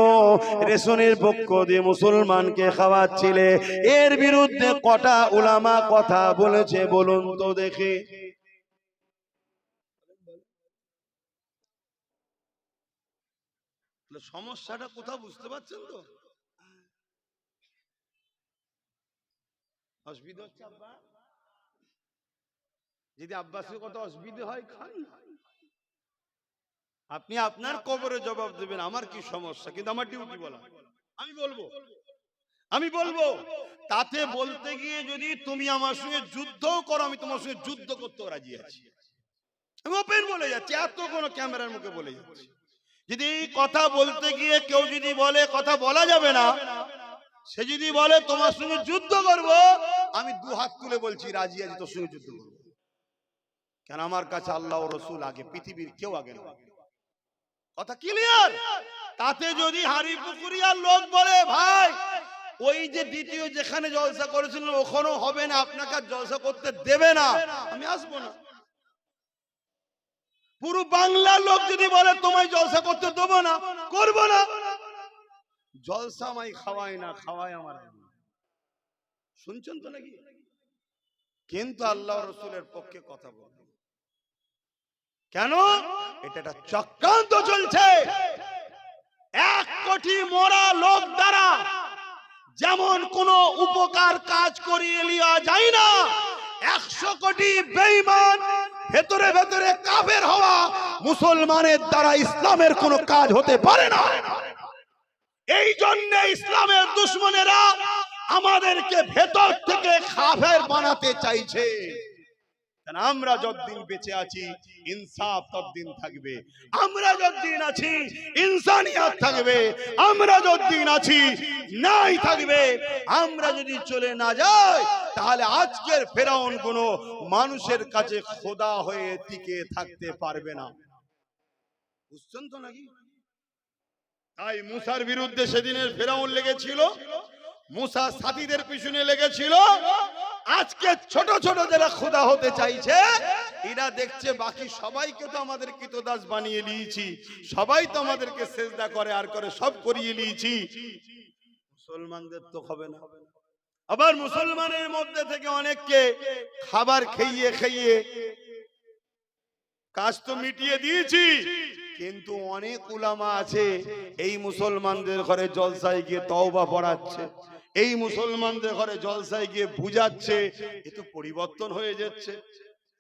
রেশনের পক্ষ দিয়ে মুসলমানকে খাওয়াচ্ছিলে? এর বিরুদ্ধে কটা উলামা কথা বলেছে বলুন তো দেখে। সমস্যাটা কোথাও বুঝতে পারছেন তো? অসুবিধা হচ্ছে আব্বা? যদি আব্বাসের কথা অসুবিধা হয় খান, আপনি আপনার কবরে জবাব দেবেন, আমার কি সমস্যা, কিন্তু আমার ডিউটি বলা, আমি বলবো তাতে বলতে গিয়ে যদি তুমি আমার সঙ্গে যুদ্ধ করো আমি তোমার সঙ্গে যুদ্ধ করতে রাজি আছি, আমি ওপেন বলে যাচ্ছি, এত কোনো ক্যামেরার মুখে বলে যাচ্ছি। যদি কথা বলতে গিয়ে কেউ যদি বলে কথা বলা যাবে না, সে যদি বলে তোমার সঙ্গে যুদ্ধ করব, আমি দু হাত তুলে বলছি রাজি আছি তোর সঙ্গে যুদ্ধ করবো। কেন আমার কাছে আল্লাহ ও রসুল আগে, পৃথিবীর কেউ আগে না। কথা ক্লিয়ার? তাতে যদি হারি পুকুরিয়ার লোক বলে ভাই ওই যে দ্বিতীয় যেখানে জলসা করেছিলেন ওখানেও হবে না, আপনাকে জলসা করতে দেবে না, আমি আসবো না। পুরো বাংলার লোক যদি বলে তোমায় জলসা করতে দেবো না, করবো না। জলসা আমায় খাওয়ায় না, খাওয়ায় আমার। শুনছেন তো নাকি? কিন্তু আল্লাহ রসুলের পক্ষে কথা বল কেন? এটা একটা চক্রান্ত চলছে। 1 কোটি মরা লোক দ্বারা যেমন কোন উপকার কাজ করিয়ে নেওয়া যায় না, 100 কোটি বেঈমান ভেতরে ভেতরে কাফের হওয়া মুসলমানের দ্বারা ইসলামের কোনো কাজ হতে পারে না। এই জন্য ইসলামের দুশমনেরা আমাদেরকে ভেতর থেকে কাফের বানাতে চাইছে। আমরা যতদিন বেঁচে আছি ইনসাফ ততদিন থাকবে, আমরা যতদিন আছি ইনসানিয়ত থাকবে, আমরা যতদিন আছি নাই থাকবে। আমরা যদি চলে না যাই তাহলে আজকের ফেরাউন কোনো মানুষের কাছে খোদা হয়ে টিকে থাকতে পারবে না। বুঝছেন তো নাকি? তাই মুসার বিরুদ্ধে সেদিনের ফেরাউন লেগেছিল, মুসা সাথীদের পিছনে লেগেছিল। আজকে ছোট ছোট যারা খোদা হতে চাইছে এরা দেখছে বাকি সবাইকে তো আমাদের কৃতদাস বানিয়ে নিয়েছি, সবাই তো আমাদেরকে সেজদা করে আর করে সব করিয়ে নিয়েছি, মুসলমানদের তো হবে না। আবার মুসলমানের মধ্যে থেকে অনেককে খাবার খাইয়ে খাইয়ে কাজ তো মিটিয়ে দিয়েছি, কিন্তু অনেক উলামা আছে এই মুসলমানদের ঘরে জলসায় গিয়ে তওবা পড়াচ্ছে, এই মুসলমানদের ঘরে জলসায় গিয়ে বুঝাচ্ছে, এ তো পরিবর্তন হয়ে যাচ্ছে।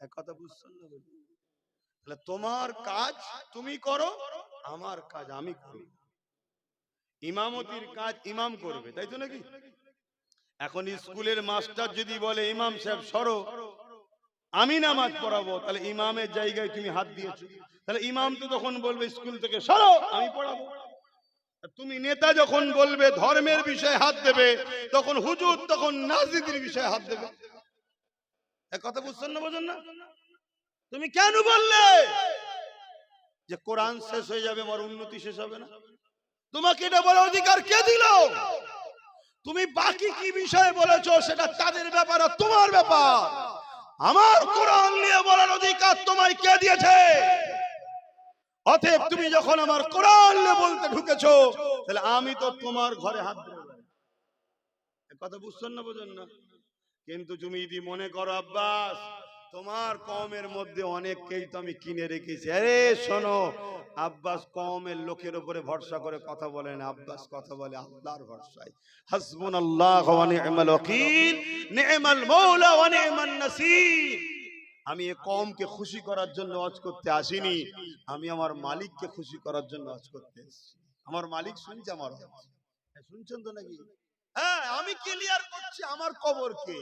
এক কথা বুঝছেন না? তাহলে তোমার কাজ তুমি করো, আমার কাজ আমি করি। ইমামতির কাজ ইমাম করবে, তাই তো নাকি? এখন স্কুলের মাস্টার যদি বলে ইমাম সাহেব সরো আমি নামাজ পড়াবো, তাহলে ইমামের জায়গায় তুমি হাত দিয়েছো, তাহলে ইমাম তো তখন বলবে স্কুল থেকে সরো আমি পড়াবো। তুমি নেতা যখন বলবে ধর্মের বিষয়ে হাত দেবে, তখন হুজুর তখন রাজনীতির বিষয়ে হাত দেবে। কথা বুঝছেন না, বোঝেন না? তুমি কেন বললে যে কোরআন শেষ হয়ে যাবে, আমার উন্নতি শেষ হবে না? তোমাকে এটা বলার অধিকার কে দিল? তুমি বাকি কি বিষয়ে বলেছো সেটা তাদের ব্যাপার, আর তোমার ব্যাপার। আমার কোরআন নিয়ে বলার অধিকার তোমায় কে দিয়েছে? অতএব তুমি যখন আমার কোরআন নিয়ে বলতে ঢুকেছো, তাহলে আমি তো তোমার ঘরে হাত দেব। কথা বুঝছেন না, বোঝেন না? কিন্তু তুমি যদি মনে করো আব্বাস তোমার কওমের মধ্যে অনেককেই তো আমি কিনে রেখেছি, আরে শোনো, আব্বাস কওমের লোকের উপরে ভরসা করে কথা বলে না, আব্বাস কথা বলে আল্লাহর ভরসায়। হাসবুনাল্লাহু ওয়া নি'মাল ওয়াকিল, নি'মাল মাওলা ওয়া নি'মান নাসির। আমি এই কওমকে খুশি করার জন্য ওয়াজ করতে আসিনি, আমি আমার মালিককে খুশি করার জন্য ওয়াজ করতে এসেছি। আমার মালিক শুনছে আমার ওয়াজ, শুনছেন তো নাকি? হ্যাঁ, আমি ক্লিয়ার করছি আমার কবরকে,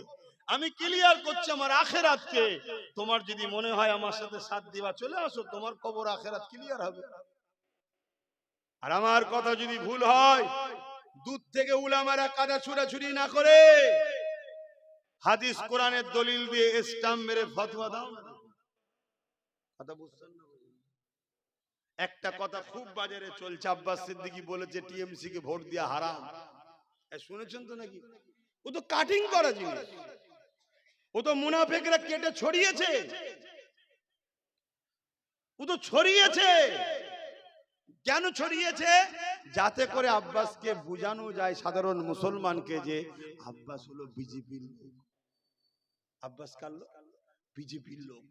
আমি ক্লিয়ার করছি আমার আখেরাতকে। তোমার যদি মনে হয় আমার সাথে সাথ দিবা, চলে আসো, তোমার কবর আখেরাত ক্লিয়ার হবে। আর আমার কথা যদি ভুল হয়, দূর থেকে উলামারা কাদা ছুড়াছুড়ি না করে হাদিস কোরআনের দলিল দিয়ে স্টাম্প মেরে ফতোয়া দাও না। কথা বুঝছেন না? একটা কথা খুব বাজারে চলছে, আব্বাস সিদ্দিকী বলেছে টিএমসি কে ভোট দেওয়া হারাম। শুনেছেন তো নাকি? ও তো কাটিং করা জিনিস, ও তো মুনাফিকরা কেটে ছড়িয়েছে, ও তো ছড়িয়েছে। কেন ছড়িয়েছে? যাতে করে আব্বাসকে বোঝানো যায় সাধারণ মুসলমানকে যে আব্বাস হলো বিজেপির লোক। আব্বাস কার লোক? বিজেপির লোক।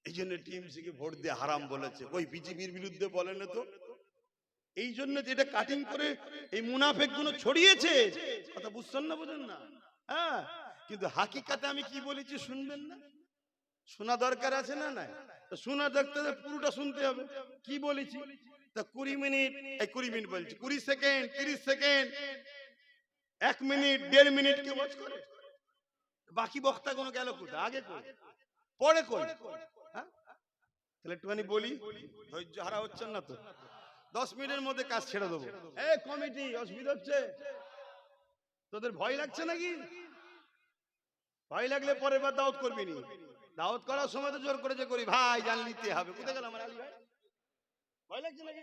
এই জন্য টিএমসি কে ভোট দিয়ে হারাম বলেছে। ওই বিজেপির বিরুদ্ধে বলে না তো, এই জন্য যেটা কাটিং করে এই মুনাফিক গুলো ছড়িয়েছে। কথা বুঝছেন না, বোঝেন না? হ্যাঁ, কিন্তু হাকিকাতে আমি কি বলেছি শুনবেন না? শোনা দরকার আছে না? নাই তো শোনা দেখতে পুরোটা শুনতে হবে। কি বলেছি? তা 20 মিনিট, এই 20 মিনিট বলছি, 20 সেকেন্ড, 30 সেকেন্ড, 1 মিনিট, 1.5 মিনিট কে ওয়াচ করে, বাকি বক্তা কোনো গেল কোথায়? আগে কই, পরে কই? হ্যাঁ, তাহলে একটুখানি বলি, ধৈর্য হারা হচ্ছেন না তো? 10 মিনিটের মধ্যে কাজ ছেড়ে দেবো। এই কমিটি, অসুবিধা হচ্ছে? তোদের ভয় লাগছে নাকি? ভয় লাগলে পরের বার দাওয়াত করবি নি। দাওয়াত করার সময় তো জোর করে যে করি, ভাই জান নিতে হবে। কোথায় গেল আমার আলী ভাই? ভয় লাগছে নাকি?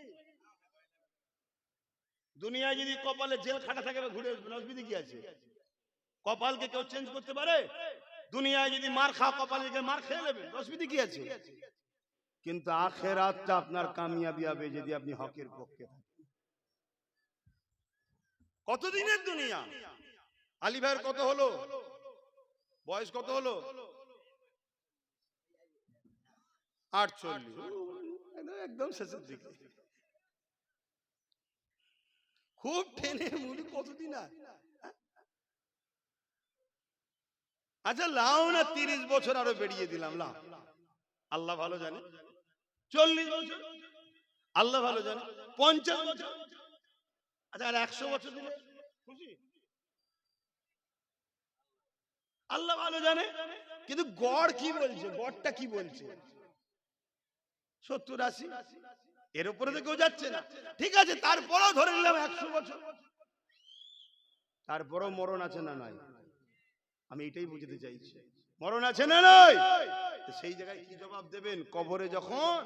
দুনিয়ায় যদি কপালে জেল খাটা থাকে ঘুরে আসবেন, অসুবিধা কি আছে? কপালকে কেউ চেঞ্জ করতে পারে? দুনিয়ায় যদি মার খাও, কপালে মার খেয়ে নেবেন, অসুবিধা কি আছে? কিন্তু আখিরাতটা আপনার কামিয়াবি হবে যদি আপনি হকের পক্ষে থাকেন। কতদিনের দুনিয়া? আলী ভাইয়ের কত হলো? বয়স কত হলো? 48, একদম শেষের দিকে। খুব টেনে মুড়ি কতদিন আর? আচ্ছা লাও না, 30 বছর আরো বেরিয়ে দিলাম, লাও, আল্লাহ ভালো জানে। 40 বছর, আল্লাহ ভালো জানে। 50 বছর, আচ্ছা আর 100 বছর দিলে খুশি? আল্লাহ ভালো জানে। কিন্তু গড় কি বলছে? গড়টা কি বলছে? 70, 80, এর উপরে তো কেউ যাচ্ছে না। ঠিক আছে, তারপরেও ধরে নিলাম 100 বছর। তারপরেও মরণ আছে না নাই? আমি এটাই বুঝতে চাইছি, মরণ আছে না নাই? সেই জায়গায় কি জবাব দেবেন? কবরে যখন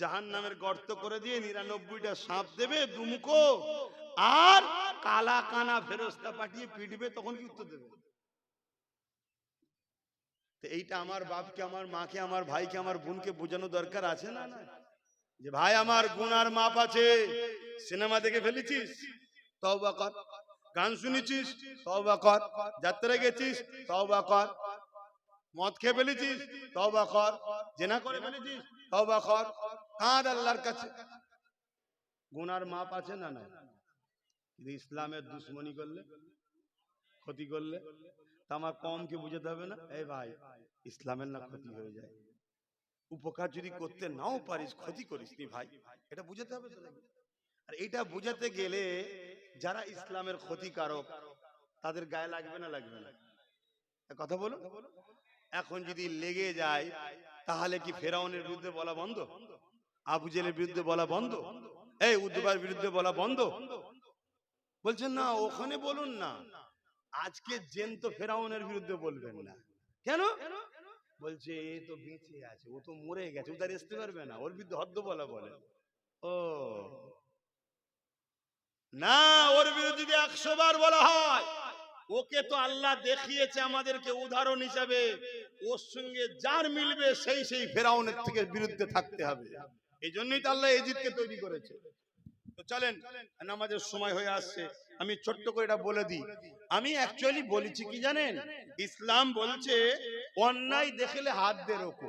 জাহান্নামের গর্ত করে দিয়ে 99টা সাপ দেবে দুমুখো, আর কালা কানা ফেরেশতা পাঠিয়ে পিটবে, তখন কি উত্তর দেবে? এইটা আমার বাপকে, আমার মাকে, আমার ভাইকে, আমার বোনকে বোঝানো দরকার আছে না? যে ভাই আমার গুনার মাপ আছে। সিনেমা দেখে ফেলেছিস, তওবা কর। গান শুনেছিস, তওবা কর। যাত্রা গেছিস, তওবা কর। মদ খেয়ে ফেলেছিস, তওবা কর। জিনা করে ফেলেছিস, তওবা কর। কাঁদ আল্লাহর কাছে। গুনার মাপ আছে না? না। কিন্তু ইসলামের দুশ্মনী করলে, ক্ষতি করলে, তা আমার কমকে বুঝাতে হবে না? এই ভাই, ইসলামের না ক্ষতি হয়ে যায়, উপকার যদি করতে নাও পারিস, ক্ষতি করিস নি ভাই, এটা বুঝাতে হবে তো। আর এটা বুঝাতে গেলে যারা ইসলামের ক্ষতিকারক তাদের গায়ে লাগবে না? লাগবে না? কথা বলো। এখন যদি লেগে যায়, তাহলে কি ফেরাউনের বিরুদ্ধে বলা বন্ধ? আবু জেলের বিরুদ্ধে বলা বন্ধ? এই উদ্বার বিরুদ্ধে বলা বন্ধ? বলছেন না, ওখানে বলুন না। আজকে জেন তো ফেরাউনের বিরুদ্ধে বলবেন না। কেন? বলছে এ তো বেঁচে আছে, ও তো মরে গেছে, ও তার আসতে পারবে না, ওর বিরুদ্ধে হদ্দ বলা বলে। ও না, ওর বিরুদ্ধে যদি 100 বার বলা হয়, ওকে তো আল্লাহ দেখিয়েছে আমাদেরকে উদাহরণ হিসাবে, ওর সঙ্গে যার মিলবে সেই সেই ফেরাউনের থেকে বিরুদ্ধে থাকতে হবে। এই জন্যই তো আল্লাহ এজিদকে তৈরি করেছে। তো চলেন, নামাজের সময় হয়ে আসছে, আমি ছোট্ট করে এটা বলে দিই। আমি অ্যাকচুয়ালি বলেছি কি জানেন, ইসলাম বলছে অন্যায় দেখলে হাত দিয়ে রোকো।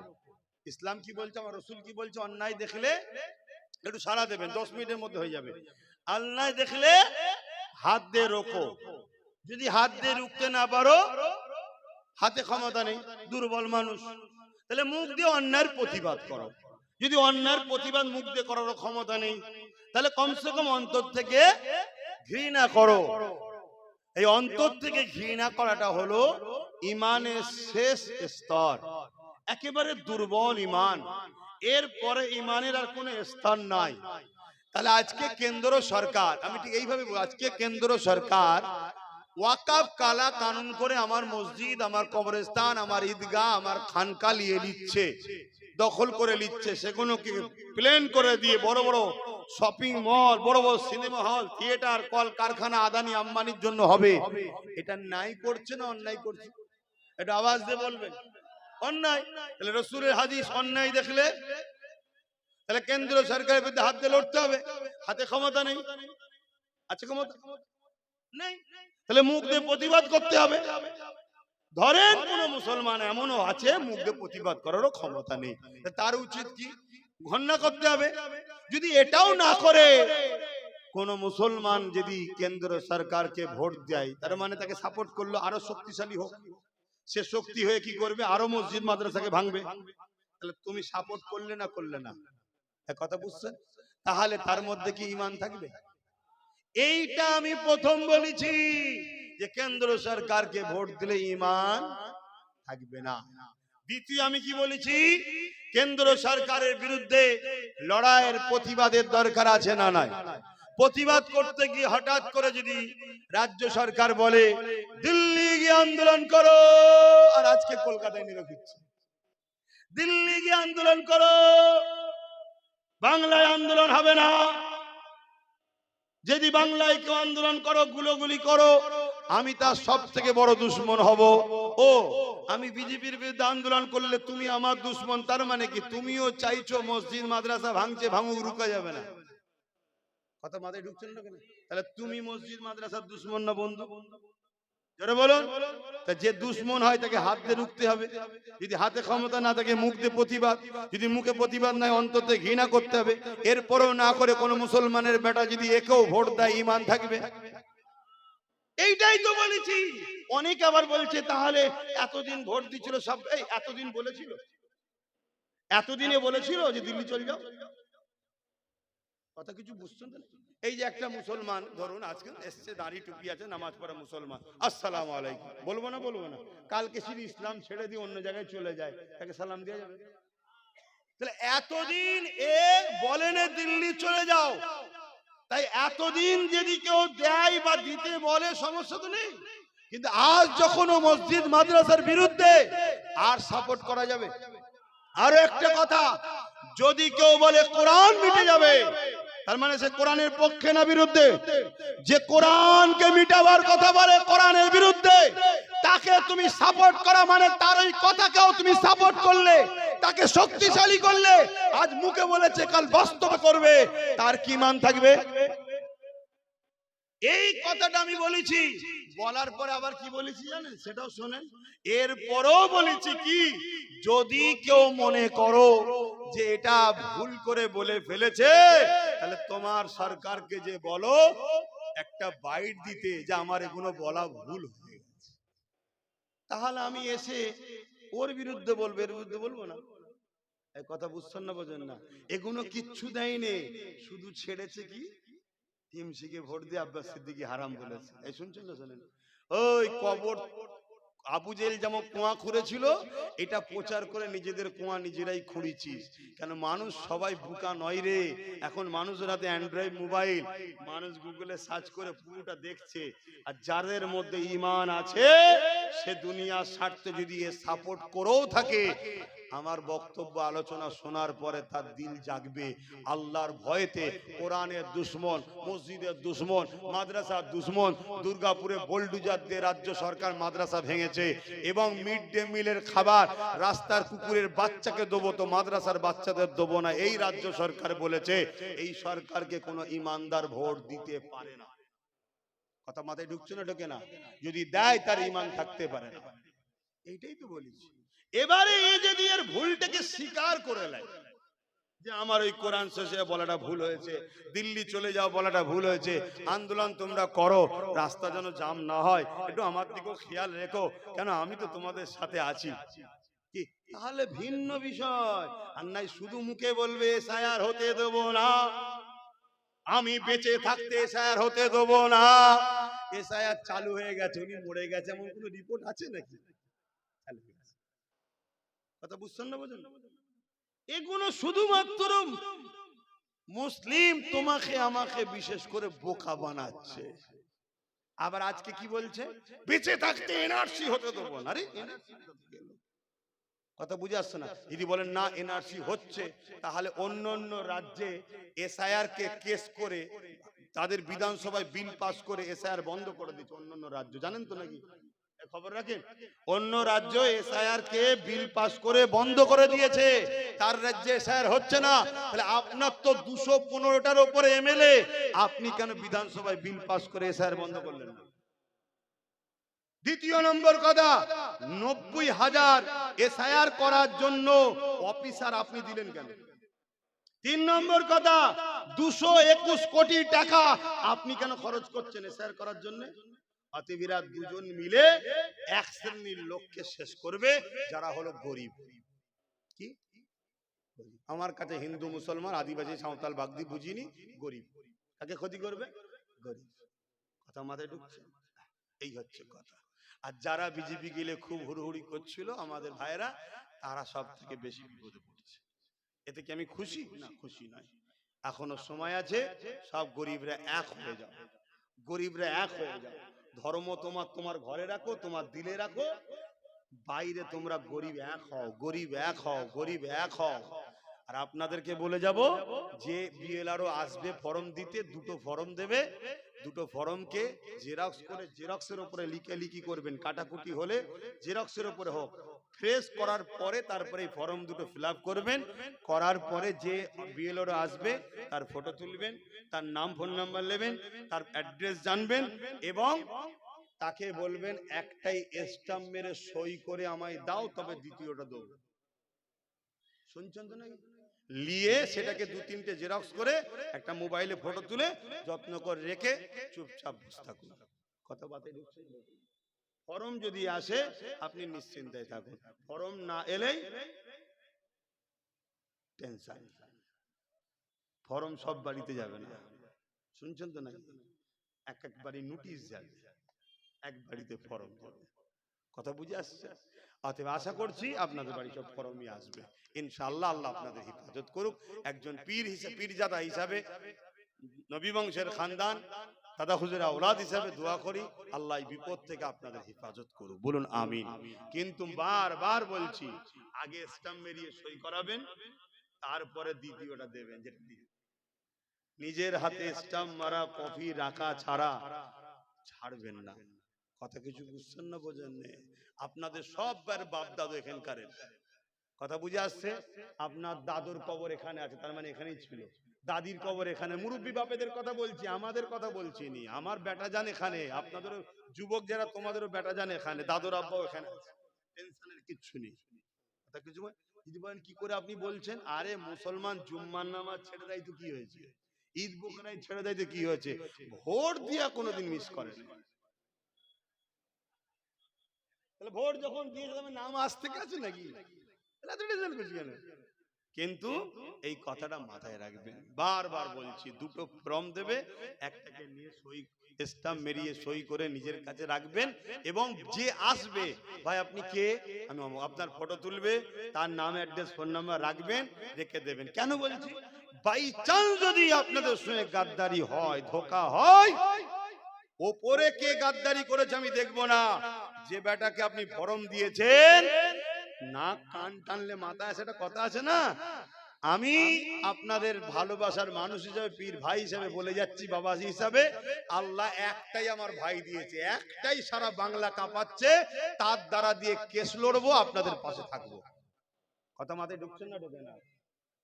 ইসলাম কি বলছে, আমার রসুল কি বলছে, অন্যায় দেখলে একটু সাড়া দেবেন, 10 মিনিটের মধ্যে হয়ে যাবে। অন্যায় দেখলে হাত দিয়ে রোকো। যদি হাত দিয়ে রুখতে না পারো, হাতে ক্ষমতা নেই, দুর্বল মানুষ, তাহলে মুখ দিয়ে অন্যায়ের প্রতিবাদ করো। যদি অন্যায়ের প্রতিবাদ মুখ দিয়ে করার ক্ষমতা নেই, তাহলে কমসে কম অন্তর থেকে ঘৃণা করো। এই অন্তর থেকে ঘৃণা করাটা হলো ইমানের শেষ স্তর, একেবারে দুর্বল ইমান, এরপরে ইমানের আর কোনো স্থান নাই। তাহলে আজকে কেন্দ্র সরকার, আমি ঠিক এইভাবে বলবো, আজকে কেন্দ্র সরকার ওয়াকাফ কালা কানুন করে আমার মসজিদ, আমার কবরস্থান, আমার ঈদগাহ, আমার খানকা নিয়ে নিচ্ছে, দখল করে নিচ্ছে, সেগুলোকে প্লেন করে দিয়ে বড় বড় শপিং মল, বড় বড় সিনেমা হল, থিয়েটার, কল কারখানা আদানি আম্বানির জন্য হবে। এটা নাই করছে না অন্যায় করছে? এটা আওয়াজ দিয়ে বলবেন অন্যায়। তাহলে রাসূলের হাদিস, অন্যায় দেখলে তাহলে কেন্দ্র সরকারের বিরুদ্ধে হাত দিয়ে লড়তে হবে। হাতে ক্ষমতা নেই, আছে ক্ষমতা নেই, তাহলে মুখ দিয়ে প্রতিবাদ করতে হবে। ধরেন কোন মুসলমান এমনও আছে মুখ দিয়ে প্রতিবাদ করারও ক্ষমতা নেই, তার উচিত কি? ঘন্না করতে হবে। যদি এটাও না করে কোন মুসলমান যদি কেন্দ্র সরকারকে ভোট দেয়, তার মানে তাকে সাপোর্ট করলো, আরো শক্তিশালী হোক, সে শক্তি হয়ে কি করবে? আরো মসজিদ মাদ্রাসাকে ভাঙবে। তাহলে তুমি সাপোর্ট করলে না করলে না, কথা বুঝছেন? তাহলে তার মধ্যে কি ঈমান থাকবে? এইটা আমি প্রথম বলেছি যে কেন্দ্র সরকারকে ভোট দিলে ঈমান থাকবে না। দ্বিতীয় আমি কি বলেছি, কেন্দ্র সরকারের বিরুদ্ধে লড়াইয়ের প্রতিবাদের দরকার আছে না নাই? প্রতিবাদ করতে গিয়ে হঠাৎ করে যদি রাজ্য সরকার বলে দিল্লি গিয়ে আন্দোলন করো, আর আজকে কলকাতায় নিরপেক্ষ, দিল্লি গিয়ে আন্দোলন করো, বাংলায় আন্দোলন হবে না, যদি বাংলায় কেউ আন্দোলন করো, গুলোগুলি করো, আমি তার সব থেকে বড় দুশ্মন হব। ও আমি বিজেপির বিরুদ্ধে আন্দোলন করলে তুমি আমার দুশ্মন, তার মানে কি তুমিও চাইছো মসজিদ মাদ্রাসা ভাঙছে, ভাঙুক, রুকা যাবে না? কথা মাথায় ঢুকছেন না কেন? তাহলে তুমি মসজিদ মাদ্রাসার দুশ্মন না বন্ধু? জোরে বলুন। তা যে দুশ্মন হয় তাকে হাত দিয়ে রুখতে হবে, যদি হাতে ক্ষমতা না থাকে মুখ দিয়ে প্রতিবাদ, যদি মুখে প্রতিবাদ নাই অন্তত ঘৃণা করতে হবে। এরপরেও না করে কোন মুসলমানের বেটা যদি একেও ভোট দেয়, ঈমান থাকবে? এইটাই তো বলেছি। অনেকে আবার বলছে তাহলে এতদিন ভোট দিছিল সব, এই এতদিন বলেছিল, এতদিনে বলেছিল যে দিল্লি চলে যাও? কথা কিছু বুঝছেন না? এই যে একটা মুসলমান ধরুন আজকে এসছে, দাড়ি টুপি আছে, নামাজ পড়া মুসলমান, আসসালামু আলাইকুম বলবো না? বলবো না? কালকে শুধু ইসলাম ছেড়ে দিয়ে অন্য জায়গায় চলে যায়, তাকে সালাম দেওয়া যাবে? তাহলে এতদিন এ বলেন দিল্লি চলে যাও, তাই এতদিন যদি কেউ দেয় বা দিতে বলে সমস্যা তো নেই, কিন্তু আজ যখন ও মসজিদ মাদ্রাসার বিরুদ্ধে, আর সাপোর্ট করা যাবে? আরো একটা কথা, যদি কেউ বলে কোরআন মিটে যাবে, তার মানে সে কোরআনের পক্ষে না বিরুদ্ধে? যে কোরআনকে মিটাবার কথা বলে, কোরআনের বিরুদ্ধে, তাকে তুমি সাপোর্ট করা মানে তার ওই কথাকেও তুমি সাপোর্ট করলে, তাকে শক্তিশালী করলে। আজ মুখে বলেছে, কাল বাস্তবে করবে, তার কি মান থাকবে? এই কথাটা আমি বলেছি। বলার পরে আবার কি বলেছি জানেন? সেটাও শোনেন। এরপরও বলেছি কি, যদি কেউ মনে করো যে এটা ভুল করে বলে ফেলেছে, তাহলে তোমার সরকারকে যে বলো একটা বাইট দিতে, যে আমার এগুলো বলা ভুল হয়ে গেছে, তাহলে আমি এসে ওর বিরুদ্ধে বলবো, এর বিরুদ্ধে বলবো না। এই কথা বুঝছেন না? বোঝেন না? এগুলো কিচ্ছু দেয়নি, শুধু ছেড়েছে কি টিএমসিকে ভোট দিয়ে আব্বাস সিদ্দিকী হারাম বলেছে। এই শুনছেন না? শোনেন, ওই কবর আবু জেহেল যেমন কুয়া খুঁড়েছিল, এটা প্রচার করে নিজেদের কুয়া নিজেরাই খুঁড়েছিস। কেন মানুষ সবাই বোকা নয় রে। এখন মানুষের হাতে অ্যান্ড্রয়েড মোবাইল, মানুষ গুগলে সার্চ করে পুরোটা দেখছে। আর যাদের মধ্যে ঈমান আছে, সে দুনিয়ার স্বার্থে যদি এ সাপোর্ট করেও থাকে, আমার বক্তব্য আলোচনা শোনার পরে তার দিল জাগবে আল্লাহর ভয়েতে। কোরআনের দুশমন, মসজিদের দুশমন, মাদ্রাসার দুশমন। দুর্গাপুরে বোলডুজার দিয়ে রাজ্য সরকার মাদ্রাসা ভেঙেছে এবং মিড ডে মিলের খাবার রাস্তার কুকুরের বাচ্চাকে দেবো, তো মাদ্রাসার বাচ্চাদের দেবো না, এই রাজ্য সরকার বলেছে। এই সরকারকে কোনো ইমানদার ভোট দিতে পারে না। কথা মাথায় ঢুকছে না ঢোকে না? যদি দেয় তার ঈমান থাকতে পারে না। এইটাই তো বলেছি। এবারে এই যদি এর ভুলটাকে স্বীকার করে নেয় যে আমার ওই কোরআন শেষে বলাটা ভুল হয়েছে, দিল্লি চলে যাও বলাটা ভুল হয়েছে, আন্দোলন তোমরা করো, রাস্তা যেন জাম না হয়, একটু আমার দিকেও খেয়াল রেখো, কেন আমি তো তোমাদের সাথে আছি, কি তাহলে ভিন্ন বিষয়। আর নাই শুধু মুখে বলবে এসআইআর হতে দেবো না, আমি বেঁচে থাকতে এসআইআর হতে দেবো না। এসআইআর চালু হয়ে গেছে, উনি মরে গেছে এমন কোনো রিপোর্ট আছে নাকি? কথা বুঝছেন না? বোঝেন? এগুলো শুধুমাত্র মুসলিম তোমাকে আমাকে বিশেষ করে বোকা বানাচ্ছে। আবার আজকে কি বলছে? বেঁচে থাকতে এনআরসি হতে দেবো না। আরে কথা বুঝে আসছে না? যদি বলেন না এনআরসি হচ্ছে, তাহলে অন্য অন্য রাজ্যে এসআইআর কে কেস করে তাদের বিধানসভায় বিল পাস করে এসআইআর বন্ধ করে দিচ্ছে অন্য অন্য রাজ্য, জানেন তো নাকি? খবর রাখেন, অন্য রাজ্য এসআইআর কে বিল পাস করে বন্ধ করে দিয়েছে, তার রাজ্যে এসআইআর হচ্ছে না। তাহলে আপনার তো 215টার উপরে এমএলএ, আপনি কেন বিধানসভায় বিল পাস করে এসআইআর বন্ধ করলেন না? দ্বিতীয় নম্বর কথা, 90,000 এসআইআর করার জন্য অফিসার আপনি দিলেন কেন? 3 নম্বর কথা, 221 কোটি টাকা আপনি কেন খরচ করছেন এসআইআর করার জন্য? অতিবিরা দুজন মিলে এক শ্রেণীর লোককে শেষ করবে, যারা হলো গরিব। কি আমার কাছে হিন্দু মুসলমান আদিবাসী সাঁওতাল বাগদি বুঝিনি, গরিব কাকে ক্ষতি করবে? গরিব। কথা মাথায় ঢুকছে? এই হচ্ছে কথা। আর যারা বিজেপি গেলে খুব হুড়হুড়ি করছিল আমাদের ভাইরা, তারা সব থেকে বেশি বিপদে পড়ছে। এতে কি আমি খুশি? না, খুশি নয়। এখনো সময় আছে, সব গরিবরা এক হয়ে যাও, গরিবরা এক হয়ে যাও। ধর্ম তোমার তোমার ঘরে রাখো, তোমার দিলে রাখো, বাইরে তোমরা গরিব এক হও, গরিব এক হও, গরিব এক হও। আর আপনাদেরকে বলে যাব যে বিএলআরও আসবে ফর্ম দিতে, 2টো ফর্ম দেবে, 2টো ফর্মকে জেরক্স করে জেরক্সের উপরে লিখি করবেন, কাটাকুটি হলে জেরক্সের উপরে হোক, ফ্রেশ করার পরে তারপরে এই ফর্ম 2টো ফিল আপ করবেন। করার পরে যে বিএলআরও আসবে তার ফটো তুলবেন, তার নাম ফোন নাম্বার নেবেন, তার অ্যাড্রেস জানবেন এবং তাকে বলবেন একটাই স্ট্যাম্প মেরে সই করে আমায় দাও, তবে দ্বিতীয়টা দেবো। শুনছেন তো নাকি? নিয়ে সেটাকে 2-3টে জেরক্স করে একটা মোবাইলে ফটো তুলে যত্ন করে রেখে চুপচাপ বসে থাকুন। কথা বাতে ঢুকছে? ফর্ম যদি আসে আপনি নিশ্চিন্তায় থাকুন, ফর্ম না এলেই টেনশন। ফর্ম সব বাড়িতে যাবে না, শুনছেন তো নাকি? এক এক বাড়ি নোটিশ যাবে, এক বাড়িতে ফর্ম যাবে। কথা বুঝে আসছে? অতএব আশা করছি আপনাদের বাড়ি সব ফর্মই আসবে ইনশাআল্লাহ। আল্লাহ আপনাদের হেফাজত করুক। একজন পীর হিসেবে, পীরজাদা হিসাবে, নবী বংশের খানদান, দাদা হুজুরের আওলাদ হিসাবে দোয়া করি আল্লাহ এই বিপদ থেকে আপনাদের হেফাজত করুক, বলুন আমিন। কিন্তু বারবার বলছি, আগে স্ট্যাম্প মেরিয়ে সই করাবেন, তারপরে দ্বিতীয়টা দেবেন। যেটা নিজের হাতে স্ট্যাম্প মারা কপি রাখা ছাড়া ছাড়বেন না। কথা কিছু বুঝছেন না? বোঝেন না? আপনাদের সববার বাপ দাদু এখানকার, কথা বুঝে আসছে? আপনার দাদুর কবর এখানে আছে, তার মানে এখানেই ছিল। দাদির কবর এখানে, মুরব্বী বাপেদের কথা বলছি, আমাদের কথা বলছি নি। আমার বেটা জান এখানে, আপনাদেরও যুবক যারা তোমাদেরও বেটা জান এখানে, দাদুর আব্বাও এখানে আছে, টেনশনের কিচ্ছু নেই। কথা কিছু যদি বলেন কি করে আপনি বলছেন, আরে মুসলমান জুম্মার নামাজ ছেড়ে দেয় তো কি হয়েছে, ঈদ বকরাই ছেড়ে দেয় তো কি হয়েছে, ভোট দিয়া কোনোদিন মিস করেন। তাহলে ভোট যখন দিয়ে নাম আসতে গেছে নাকি, কিন্তু এই কথাটা মাথায় রাখবেন, বারবার বলছি, দুটো ফর্ম দেবে, একটাকে নিয়ে সই স্টাম্প মেরিয়ে সই করে নিজের কাছে রাখবেন, এবং যে আসবে, ভাই আপনি কে, আমি আপনার ফটো তুলবে, তার নাম অ্যাড্রেস ফোন নাম্বার রাখবেন, রেখে দেবেন। কেন বলছি, বাই চান্স যদি আপনাদের সঙ্গে গাদ্দারি হয়, ধোঁকা হয়, ওপরে কে গাদ্দারি করেছে আমি দেখবো না, যে বেটাকে আপনি ফর্ম দিয়েছেন, না কান টানলে মাথা, সেটা কথা আছে না। আমি আপনাদের ভালোবাসার মানুষ হিসেবে, পীর ভাই হিসেবে বলে যাচ্ছি, বাবাজি হিসাবে, আল্লাহ একটাই আমার ভাই দিয়েছে, একটাই সারা বাংলা কাঁপাচ্ছে, তার দ্বারা দিয়ে কেস লড়বো, আপনাদের পাশে থাকবো। কথা মাথায় ঢুকছে না, ঢোকে না?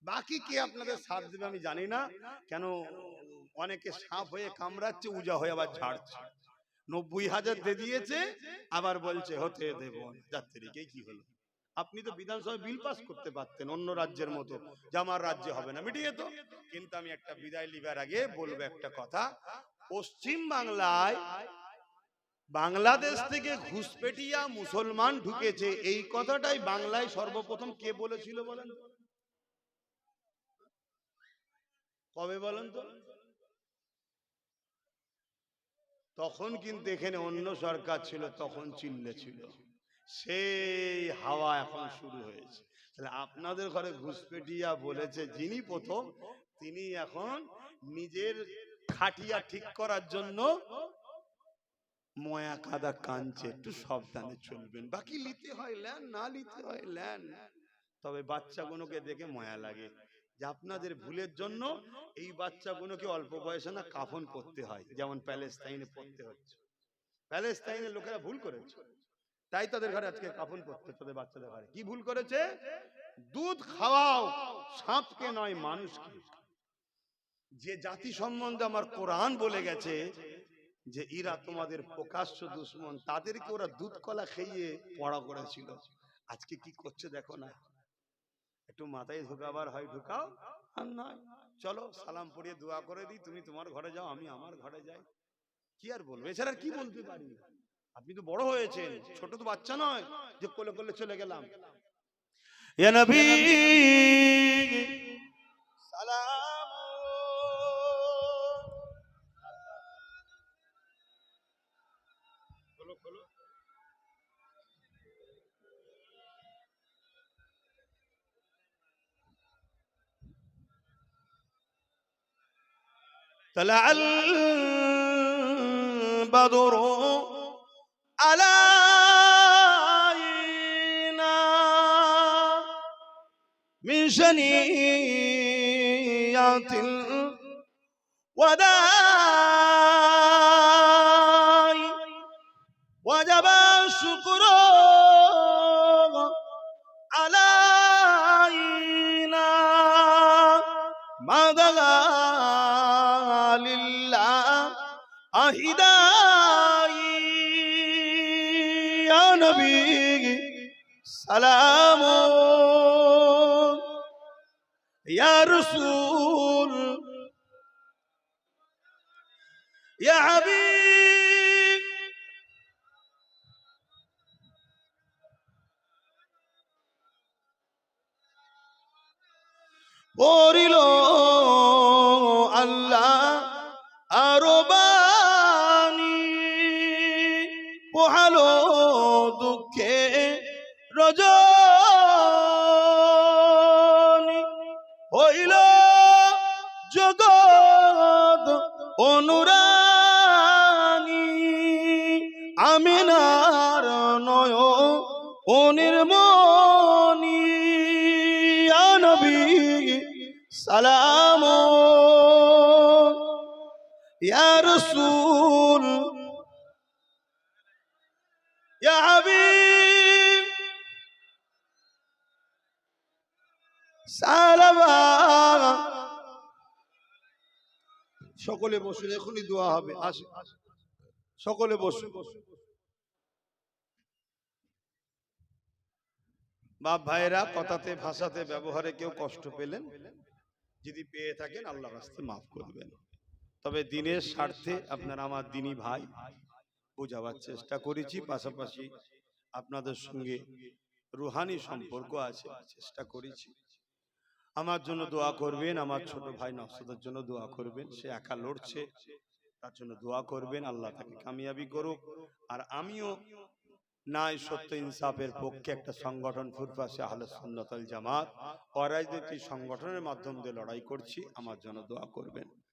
বাকি কে আপনাদের সাথ দেবে আমি জানি না, কেন অনেকে সাপ হয়ে কামড়াচ্ছে, উজা হয়ে আবার ঝাড়ছে। 90,000 দিয়ে দিয়েছে, আবার বলছে হতে দেব, যাত্রীকে কি হলো? আপনি তো বিধানসভায় বিল পাস করতে পারতেন অন্য রাজ্যের মতো, যে আমার রাজ্যে হবে না, মিটিয়ে যেত। কিন্তু আমি একটা বিদায় লিবার আগে বলবো একটা কথা, পশ্চিম বাংলায় বাংলাদেশ থেকে ঘুষপেটিয়া মুসলমান ঢুকেছে, এই কথাটাই বাংলায় সর্বপ্রথম কে বলেছিল বলেন তো? কবে বলেন তো? তখন কিন্তু এখানে অন্য সরকার ছিল, তখন চিল্লে ছিল, সেই হাওয়া এখন শুরু হয়েছে। তাহলে আপনাদের ঘরে ঘুষপেটিয়া বলেছে যিনি প্রথম, তিনি এখন নিজের খাটিয়া ঠিক করার জন্য ময়া কাদা কাঞ্চে, একটু সাবধানে চলবেন। বাকি নিতে হয় ল্যান, না নিতে হয় ল্যান, তবে বাচ্চাগুলোকে দেখে মায়া লাগে যে আপনাদের ভুলের জন্য এই বাচ্চাগুলোকে অল্প বয়সে না কাফন পরতে হয়, যেমন প্যালেস্তাইনে পড়তে হচ্ছে। প্যালেস্তাইনের লোকেরা ভুল করেছে, তাই তাদের ঘরে আজকে কাফন পড়তে, তাদের বাচ্চাদের ঘরে কি ভুল করেছে? দুধ খাওয়াও সাপকে নয় মানুষকে। যে জাতি সম্বন্ধে আমার কোরআন বলে গেছে যে ইরা তোমাদের প্রকাশ্য দুশ্মন, তাদেরকে ওরা দুধ কলা খেয়ে পড়া করেছিল, আজকে কি করছে দেখো না। একটু মাথায় ঢুকাবার হয় ঢুকাও, আর নয় চলো সালাম পড়িয়ে দোয়া করে দিই, তুমি তোমার ঘরে যাও, আমি আমার ঘরে যাই, কি আর বলবো, এছাড়া কি বলতে পারি? আপনি তো বড় হয়েছেন, ছোট তো বাচ্চা নয় যে কোলে কোলে চলে গেলাম। ইয়া নবী সালাম, খোলো খোলো। طلع البدر علينا من شنيعة الوداع وجب الشكر علينا ما دعا لله أهداي يا نبي سلام يا رسول يا حبيب পড়িল আল্লাহ আরো বাণী, পোহালো দুঃখে রজনী, হইল জগৎ অনুরানী, আমিনার নয় অনির্মণি, ইয়া নবী সালাম ইয়া রাসূল ইয়া হাবিব সালাম। সকলে বসুন, এখনই দোয়া হবে, আসে সকলে বসুন। বাপ ভাইরা, কথাতে ভাষাতে ব্যবহারে কেউ কষ্ট পেলেন, যদি পেয়ে থাকেন আল্লাহর রাস্তায় মাফ করবেন। তবে দিনের স্বার্থে আপনারা আমার দিনী ভাই, বোঝাবার চেষ্টা করেছি, পাশাপাশি আপনাদের সঙ্গে রুহানি সম্পর্ক আছে, চেষ্টা করেছি। আমার জন্য দোয়া করবেন, আমার ছোট ভাই নওশাদের জন্য দোয়া করবেন। সে একা লড়ছে, তার জন্য দোয়া করবেন, আল্লাহ তাকে কামিয়াবি করুক। আর আমিও ন্যায় সত্য ইনসাফের পক্ষে একটা সংগঠন ফুরফাসে আহলে সুন্নাত ওয়াল জামাত অরাজনৈতিক সংগঠনের মাধ্যম দিয়ে লড়াই করছি, আমার জন্য দোয়া করবেন।